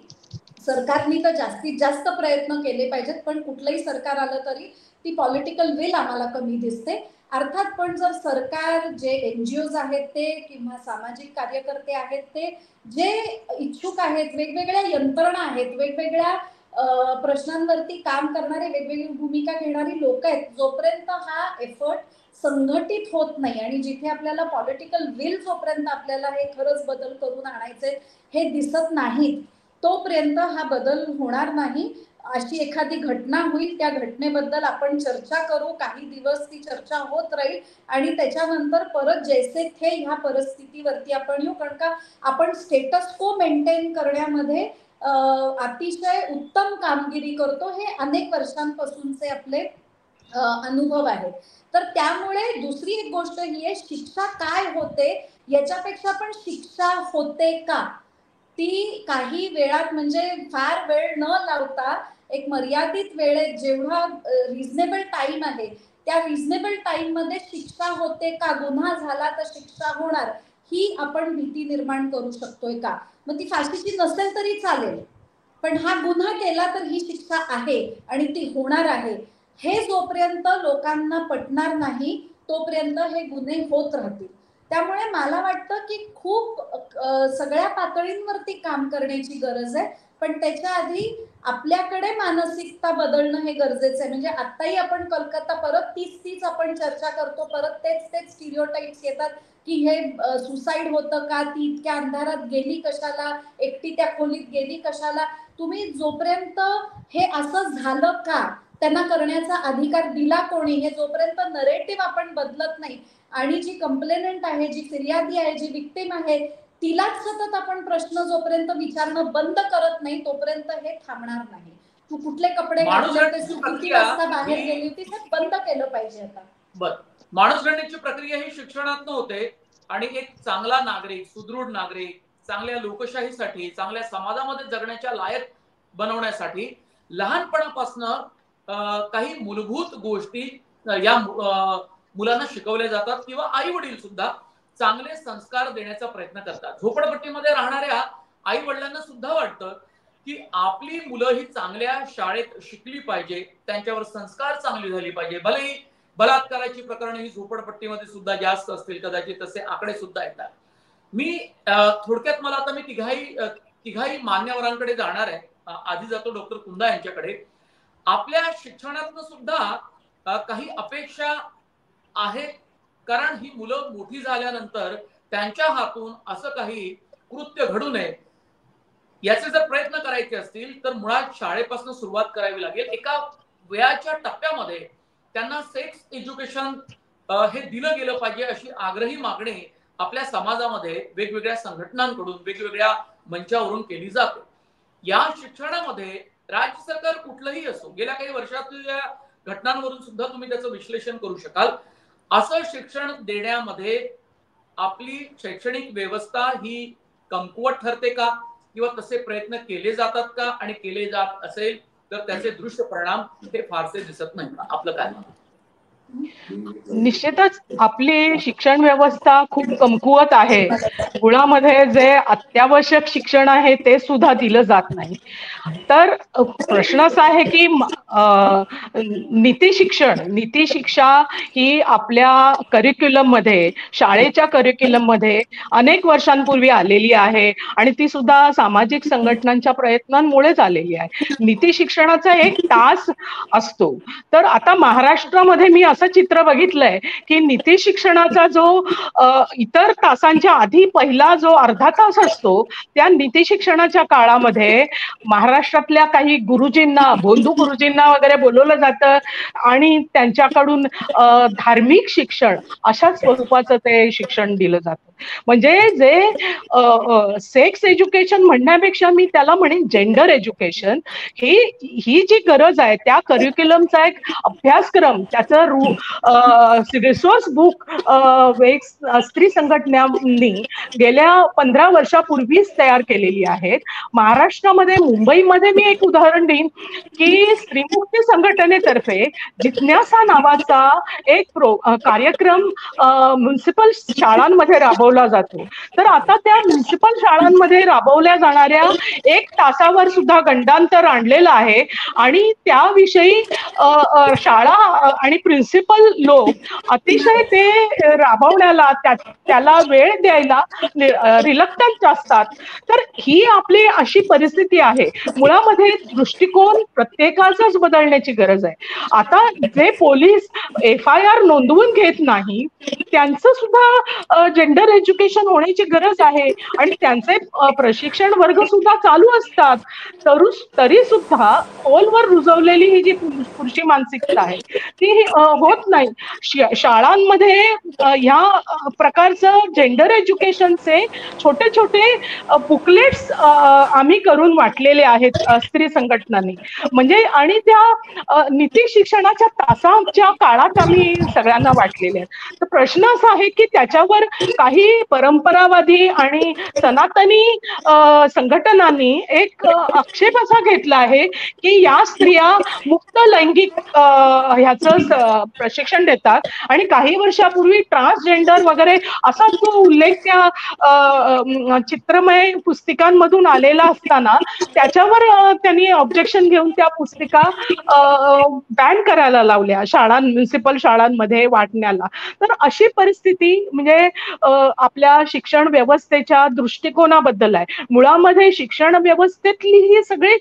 सरकारने तर जास्तीत जास्त प्रयत्न केले पाहिजेत, पण कुठलंही सरकार आलं तरी ती पॉलिटिकल विल आम्हाला कमी दिसते. अर्थात पण जर सरकार, जे NGOज आहेत ते किंवा सामाजिक कार्यकर्ते आहेत ते जे इच्छुक आहेत, वेगवेगळ्या यंत्रणा आहेत, वेगवेगळ्या प्रश्नांवरती काम करणारे, वेगवेगळी भूमिका घेणारी लोक आहेत, जोपर्यंत हा एफर्ट संघटित होत नाही आणि जिथे आपल्याला पॉलिटिकल विल जोपर्यंत आपल्याला हे खरंच बदल करून आणायचे हे दिसत नाही तोपर्यंत हा बदल होणार नाही. अशी एखादी घटना होईल, त्या घटनेबद्दल आपण चर्चा करू, काही दिवस ती चर्चा होत राहील आणि त्याच्यानंतर परत जैसे थे ह्या परिस्थितीवरती आपण येऊ. कारण का आपण स्टेटस को मेंटेन करण्यामध्ये अतिशय उत्तम कामगिरी करतो, हे अनेक वर्षांपासूनचे आपले अनुभव आहेत. तर त्यामुळे दुसरी एक गोष्ट ही आहे, शिक्षा काय होते याच्यापेक्षा पण शिक्षा होते का, ती काही वेळात, म्हणजे फार वेळ न लावता एक मर्यादित वेळेत जेवढा रिझनेबल टाइम आहे त्या रिझनेबल टाइम मध्ये शिक्षा होते का, गुन्हा झाला तर शिक्षा होणार, ही आपण भीती निर्माण करू शकतोय का? मग ती फाशीची नसेल तरी चालेल, पण हा गुन्हा केला तर ही शिक्षा आहे आणि ती होणार आहे, हे जोपर्यंत लोकांना पटणार नाही तोपर्यंत हे गुन्हे होत राहतील. त्यामुळे मला वाटतं की खूप सगळ्या पातळींवरती काम करण्याची गरज आहे, पण त्याच्या आधी आपल्याकडे मानसिकता बदलणं हे गरजेचं आहे. म्हणजे आताही आपण कोलकाता परत तीच आपण चर्चा करतो, परत तेच स्टिरियोटाइप्स येतात की हे सुसाईड होतं का, ती इतक्या अंधारात गेली कशाला, एकटी त्या खोलीत गेली कशाला. तुम्ही जोपर्यंत हे असं झालं का, त्यांना करण्याचा अधिकार दिला कोणी, हे जोपर्यंत नरेटिव्ह आपण बदलत नाही आणि जी कंप्लेनंट आहे, जी फिर्यादी आहे, जी विक्टिम आहे, तिलाच सतत आपण प्रश्न जोपर्यंत विचारणं बंद करत नाही तोपर्यंत हे थांबणार नाही. तू कुठले कपडे घातले होते, तू किती वाजता बाहेर गेली होती, हे बंद केलं पाहिजे आता. बर, माणूस घडण्याची प्रक्रिया ही शिक्षणात होते आणि एक चांगला नागरिक, सुदृढ नागरिक, चांगल्या लोकशाहीसाठी, चांगल्या समाजामध्ये जगण्याच्या लायक बनवण्यासाठी लहानपणापासून काही मूलभूत गोष्टी या मुलांना शिकवल्या जातात किंवा आई वडील सुद्धा चांगले संस्कार देण्याचा प्रयत्न करतात. झोपडपट्टीमध्ये राहणाऱ्या आई वडिलांना सुद्धा वाटतं की आपली मुलं ही चांगल्या शाळेत शिकली पाहिजे, त्यांच्यावर संस्कार चांगली झाली पाहिजे. भलेही बलात्काराची प्रकरण ही झोपडपट्टीमध्ये सुद्धा जास्त असतील, कदाचित तसे आकडे सुद्धा येतात. मी थोडक्यात मला आता मी तिघाही मान्यवरांकडे जाणार आहे. आधी जातो डॉक्टर कुंदा यांच्याकडे. आपल्या शिक्षणातनं सुद्धा काही अपेक्षा आहेत, कारण ही मुलं मोठी झाल्यानंतर त्यांच्या हातून असं काही कृत्य घडू नये याचे जर प्रयत्न करायचे असतील तर मुळात शाळेपासून सुरुवात करावी लागेल. एका वयाच्या टप्प्यामध्ये त्यांना सेक्स एज्युकेशन हे दिलं गेलं पाहिजे अशी आग्रही मागणी आपल्या समाजामध्ये वेगवेगळ्या संघटनांकडून वेगवेगळ्या मंचावरून केली जाते. या शिक्षणामध्ये राज्य सरकार कुठलंही असो, गेल्या काही वर्षातल्या घटनांवरून सुद्धा तुम्ही त्याचं विश्लेषण करू शकाल. असं शिक्षण देण्यामध्ये आपली शैक्षणिक व्यवस्था ही कमकुवत ठरते का, किंवा तसे प्रयत्न केले जातात का, आणि केले जात असेल तर त्याचे दृश्य परिणाम हे फारसे दिसत नाही का? आपलं काय म्हणणं? निश्चितच आपली शिक्षण व्यवस्था खूप कमकुवत आहे. मुळामध्ये जे अत्यावश्यक शिक्षण आहे ते सुद्धा दिलं जात नाही. तर प्रश्न असा आहे की नीती शिक्षा ही आपल्या करिक्युलम मध्ये, शाळेच्या करिक्युलम मध्ये अनेक वर्षांपूर्वी आलेली आहे आणि ती सुद्धा सामाजिक संघटनांच्या प्रयत्नांमुळेच आलेली आहे. नीती शिक्षणाचा एक तास असतो. तर आता महाराष्ट्रामध्ये मी असं चित्र बघितलंय की नीती शिक्षणाचा जो इतर तासांच्या आधी पहिला जो अर्धा तास असतो, त्या नीती शिक्षणाच्या काळामध्ये महाराष्ट्रातल्या काही गुरुजींना, भोंदू गुरुजींना वगैरे बोलवलं जातं आणि त्यांच्याकडून धार्मिक शिक्षण अशा स्वरूपाचं ते शिक्षण दिलं जातं. म्हणजे जे सेक्स एज्युकेशन म्हणण्यापेक्षा मी त्याला म्हणेन जेंडर एज्युकेशन. ही जी गरज आहे त्या करिक्युलमचा एक अभ्यासक्रम, त्याचं रिसोर्स बुक स्त्री संघटनांनी गेल्या 15 वर्षापूर्वीच तयार केलेली आहेत. महाराष्ट्रामध्ये, मुंबईमध्ये मी एक उदाहरण देईन की स्त्रीमुक्ती संघटनेतर्फे जिज्ञासा नावाचा एक कार्यक्रम म्युन्सिपल शाळांमध्ये राबवला जातो. तर आता त्या म्युन्सिपल शाळांमध्ये राबवल्या जाणाऱ्या 1 तासावर सुद्धा गंडांतर आणलेलं आहे आणि त्याविषयी शाळा आणि प्रिन्सिपल लोक अतिशय ते राबवण्याला, त्याला वेळ द्यायला रिलक्टंट असतात. तर ही आपली अशी परिस्थिती आहे. मुळामध्ये दृष्टिकोन प्रत्येकाचाच बदलण्याची गरज आहे. आता जे पोलीस FIR नोंदवून घेत नाही त्यांचं सुद्धा जेंडर एज्युकेशन होण्याची गरज आहे आणि त्यांचे प्रशिक्षण वर्ग सुद्धा चालू असतात. तरी सुद्धा खोलवर रुजवलेली ही जी पुरुषी मानसिकता आहे ती होत नाही. शाळांमध्ये ह्या प्रकारचं जेंडर एज्युकेशनचे छोटे छोटे बुकलेट्स आम्ही करून वाटलेले आहेत स्त्री संघटनांनी. म्हणजे आणि त्या नीती शिक्षणाच्या तासाच्या काळात आम्ही सगळ्यांना वाटलेले आहेत. तर प्रश्न असा आहे की त्याच्यावर काही परंपरावादी आणि सनातनी संघटनांनी एक आक्षेप असा घेतला आहे की या स्त्रिया मुक्त लैंगिक ह्याचं प्रशिक्षण देतात आणि काही वर्षापूर्वी ट्रान्सजेंडर वगैरे असा जो उल्लेख त्या चित्रमय पुस्तिकांमधून आलेला असताना त्याच्यावर त्यांनी ऑब्जेक्शन घेऊन त्या पुस्तिका बॅन करायला लावल्या म्युन्सिपल शाळांमध्ये वाटण्याला. तर अशी परिस्थिती म्हणजे आपल्या शिक्षण व्यवस्थेच्या दृष्टिकोनाबद्दल आहे. मुळामध्ये शिक्षण व्यवस्थेतली ही सगळी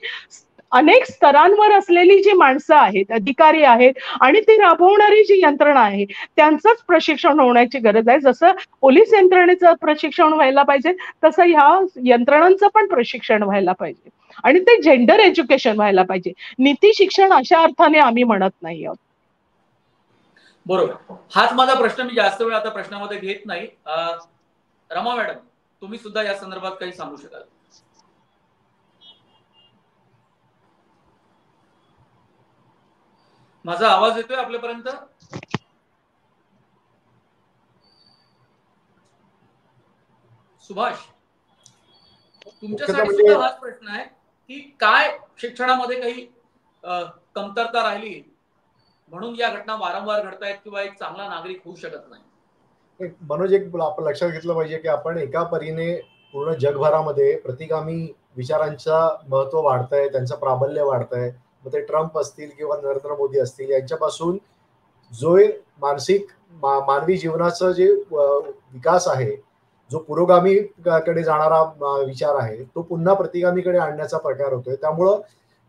अनेक स्तरांवर असलेली जी माणसं आहेत, अधिकारी आहेत आणि ती राबवणारी जी यंत्रणा आहे त्यांचंच प्रशिक्षण होण्याची गरज आहे. जसं पोलीस यंत्रणेचं प्रशिक्षण व्हायला पाहिजे तसं ह्या यंत्रणांचं पण प्रशिक्षण व्हायला पाहिजे आणि ते जेंडर एज्युकेशन व्हायला पाहिजे. नीती शिक्षण अशा अर्थाने आम्ही म्हणत नाही आहोत. बरोबर. हाच माझा प्रश्न. मी जास्त वेळ आता प्रश्नामध्ये घेत नाही. रमा मॅडम, तुम्ही सुद्धा या संदर्भात काही सांगू शकाल? माझा आवाज येतोय आपल्यापर्यंत? सुभाष, तुमच्यासाठी सुद्धा हाच प्रश्न आहे की काय शिक्षणामध्ये काही कमतरता राहिली म्हणून या घटना वारंवार घडतायत किंवा एक चांगला नागरिक होऊ शकत नाही? मनोज, एक आपण लक्षात घेतलं पाहिजे की आपण एका परीने पूर्ण जगभरामध्ये प्रतिगामी विचारांचं महत्व वाढतंय, त्यांचं प्राबल्य वाढतंय. मग ते ट्रम्प असतील किंवा नरेंद्र मोदी असतील, यांच्यापासून जो मानसिक मानवी जीवनाचं जे विकास आहे, जो पुरोगामी कडे जाणारा विचार आहे, तो पुन्हा प्रतिगामीकडे आणण्याचा प्रकार होतोय. त्यामुळं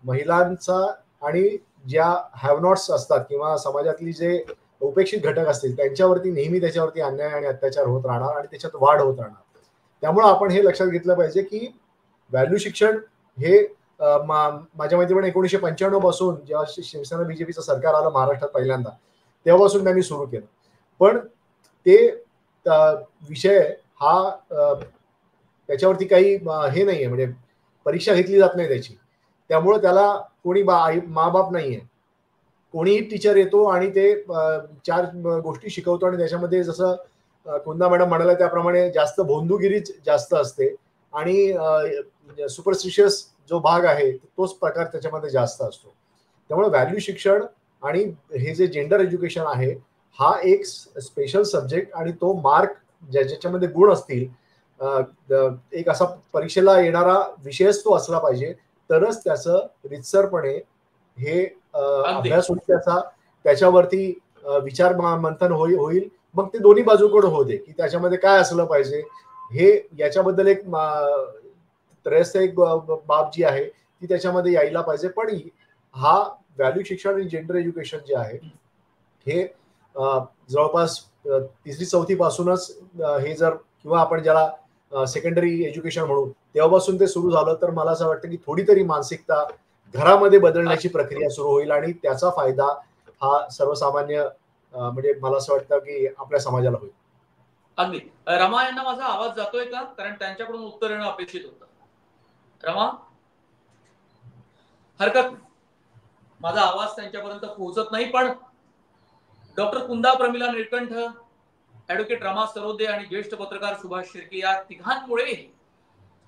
महिलांचा आणि ज्या हॅव नॉट्स असतात किंवा समाजातली जे उपेक्षित घटक असतील त्यांच्यावरती नेहमी त्याच्यावरती अन्याय आणि अत्याचार होत राहणार आणि त्याच्यात वाढ होत राहणार. त्यामुळं आपण हे लक्षात घेतलं पाहिजे की व्हॅल्यू शिक्षण हे माझ्या माहितीप्रमाणे 1995 पासून जेव्हा शिवसेना बीजेपीचं सरकार आलं महाराष्ट्रात पहिल्यांदा, तेव्हापासून त्यांनी सुरू केलं. पण ते विषय हा त्याच्यावरती काही हे नाहीये, म्हणजे परीक्षा घेतली जात नाही त्याची. त्यामुळं त्याला कोणी माँ-बाप नाहीये, कोणीही टीचर येतो आणि ते 4 गोष्टी शिकवतो आणि त्याच्यामध्ये जसं कुंदा मॅडम म्हणाल्या त्याप्रमाणे जास्त भोंदूगिरीच जास्त असते आणि सुपरस्टिशियस जो भाग आहे तोच प्रकार त्याच्यामध्ये जास्त असतो. त्यामुळे व्हॅल्यू शिक्षण आणि हे जे जेंडर एज्युकेशन आहे हा एक स्पेशल सब्जेक्ट आणि तो मार्क ज्याच्यामध्ये गुण असतील, एक असा परीक्षेला येणारा विषयच तो असला पाहिजे, तरच त्याचं रितसरपणे हे अभ्यास होईल, त्याच्यावरती विचार मंथन होईल. मग ते दोन्ही बाजूकडे होते की त्याच्यामध्ये काय असलं पाहिजे, हे याच्याबद्दल एक त्रयस्थ एक बाब जी आहे ती त्याच्यामध्ये यायला पाहिजे. पण हा व्हॅल्यू शिक्षण आणि जेंडर एज्युकेशन जे आहे हे जवळपास 3री-4थी पासूनच हे जर किंवा आपण ज्याला सेकंडरी एज्युकेशन म्हणू तेव्हापासून ते सुरू झालं तर मला असं वाटतं की थोडी तरी मानसिकता घरामध्ये बदलण्याची प्रक्रिया सुरू होईल आणि त्याचा फायदा हा सर्वसामान्य म्हणजे मला असं वाटतं की आपल्या समाजाला होईल. अगदी. रमा यांना माझा आवाज जातोय का? कारण त्यांच्याकडून उत्तर येणं अपेक्षित होतं. रमा, हरकत नाही, माझा आवाज त्यांच्यापर्यंत पोहोचत नाही. पण डॉक्टर कुंदा प्रमिला निळकंठ, ऍडव्होकेट रमा सरोदे आणि ज्येष्ठ पत्रकार सुभाष शिर्के या तिघांमुळे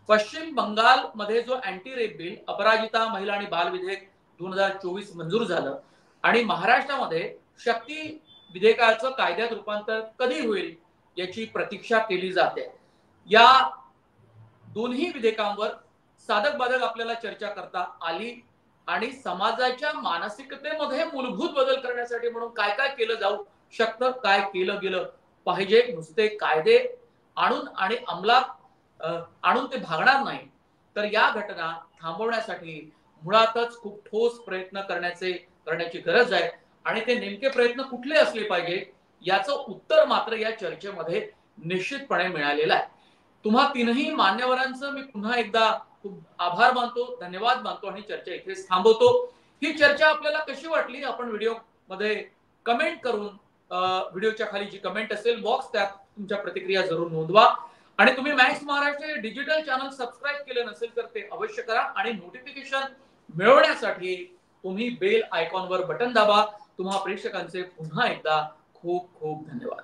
पश्चिम बंगाल मध्ये जो अँटी रेप बिल अपराजिता महिला आणि बाल विधेयक 2024 मंजूर झालं आणि महाराष्ट्रामध्ये शक्ती विधेयकाचं कायद्यात रूपांतर कधी होईल याची प्रतीक्षा केली जाते. या दोन्ही विधेयकांवर साधक बाधक आपल्याला चर्चा करता आली आणि समाजाच्या मानसिकतेमध्ये मूलभूत बदल करण्यासाठी म्हणून काय काय केलं जाऊ शकतं, काय केलं गेलं पाहिजे. नुसते कायदे आणून आणि अंमलात आणून ते भागणार नाही, तर या घटना थांबवण्यासाठी मुळातच खूप ठोस प्रयत्न करण्याची गरज आहे. आणि ते नेमके प्रयत्न कुठले असले पाहिजे याचं उत्तर मात्र या चर्चेमध्ये निश्चितपणे मिळालेलं आहे. तुम्हा तीनही मान्यवरांचं मी पुन्हा एकदा खूप आभार मानतो, धन्यवाद मानतो आणि चर्चा इथेच थांबवतो. ही चर्चा आपल्याला कशी वाटली आपण व्हिडिओ मध्ये कमेंट करून व्हिडिओच्या खाली जी कमेंट असेल बॉक्स त्यात तुमच्या प्रतिक्रिया जरूर नोंदवा. आणि तुम्ही max Maharashtra digital channel subscribe केले नसेल तर ते अवश्य करा आणि नोटिफिकेशन मिळवण्यासाठी तुम्ही बेल आयकॉनवर बटन दाबा. तुम्हा प्रेक्षकांचे पुन्हा एकदा खूप खूप धन्यवाद.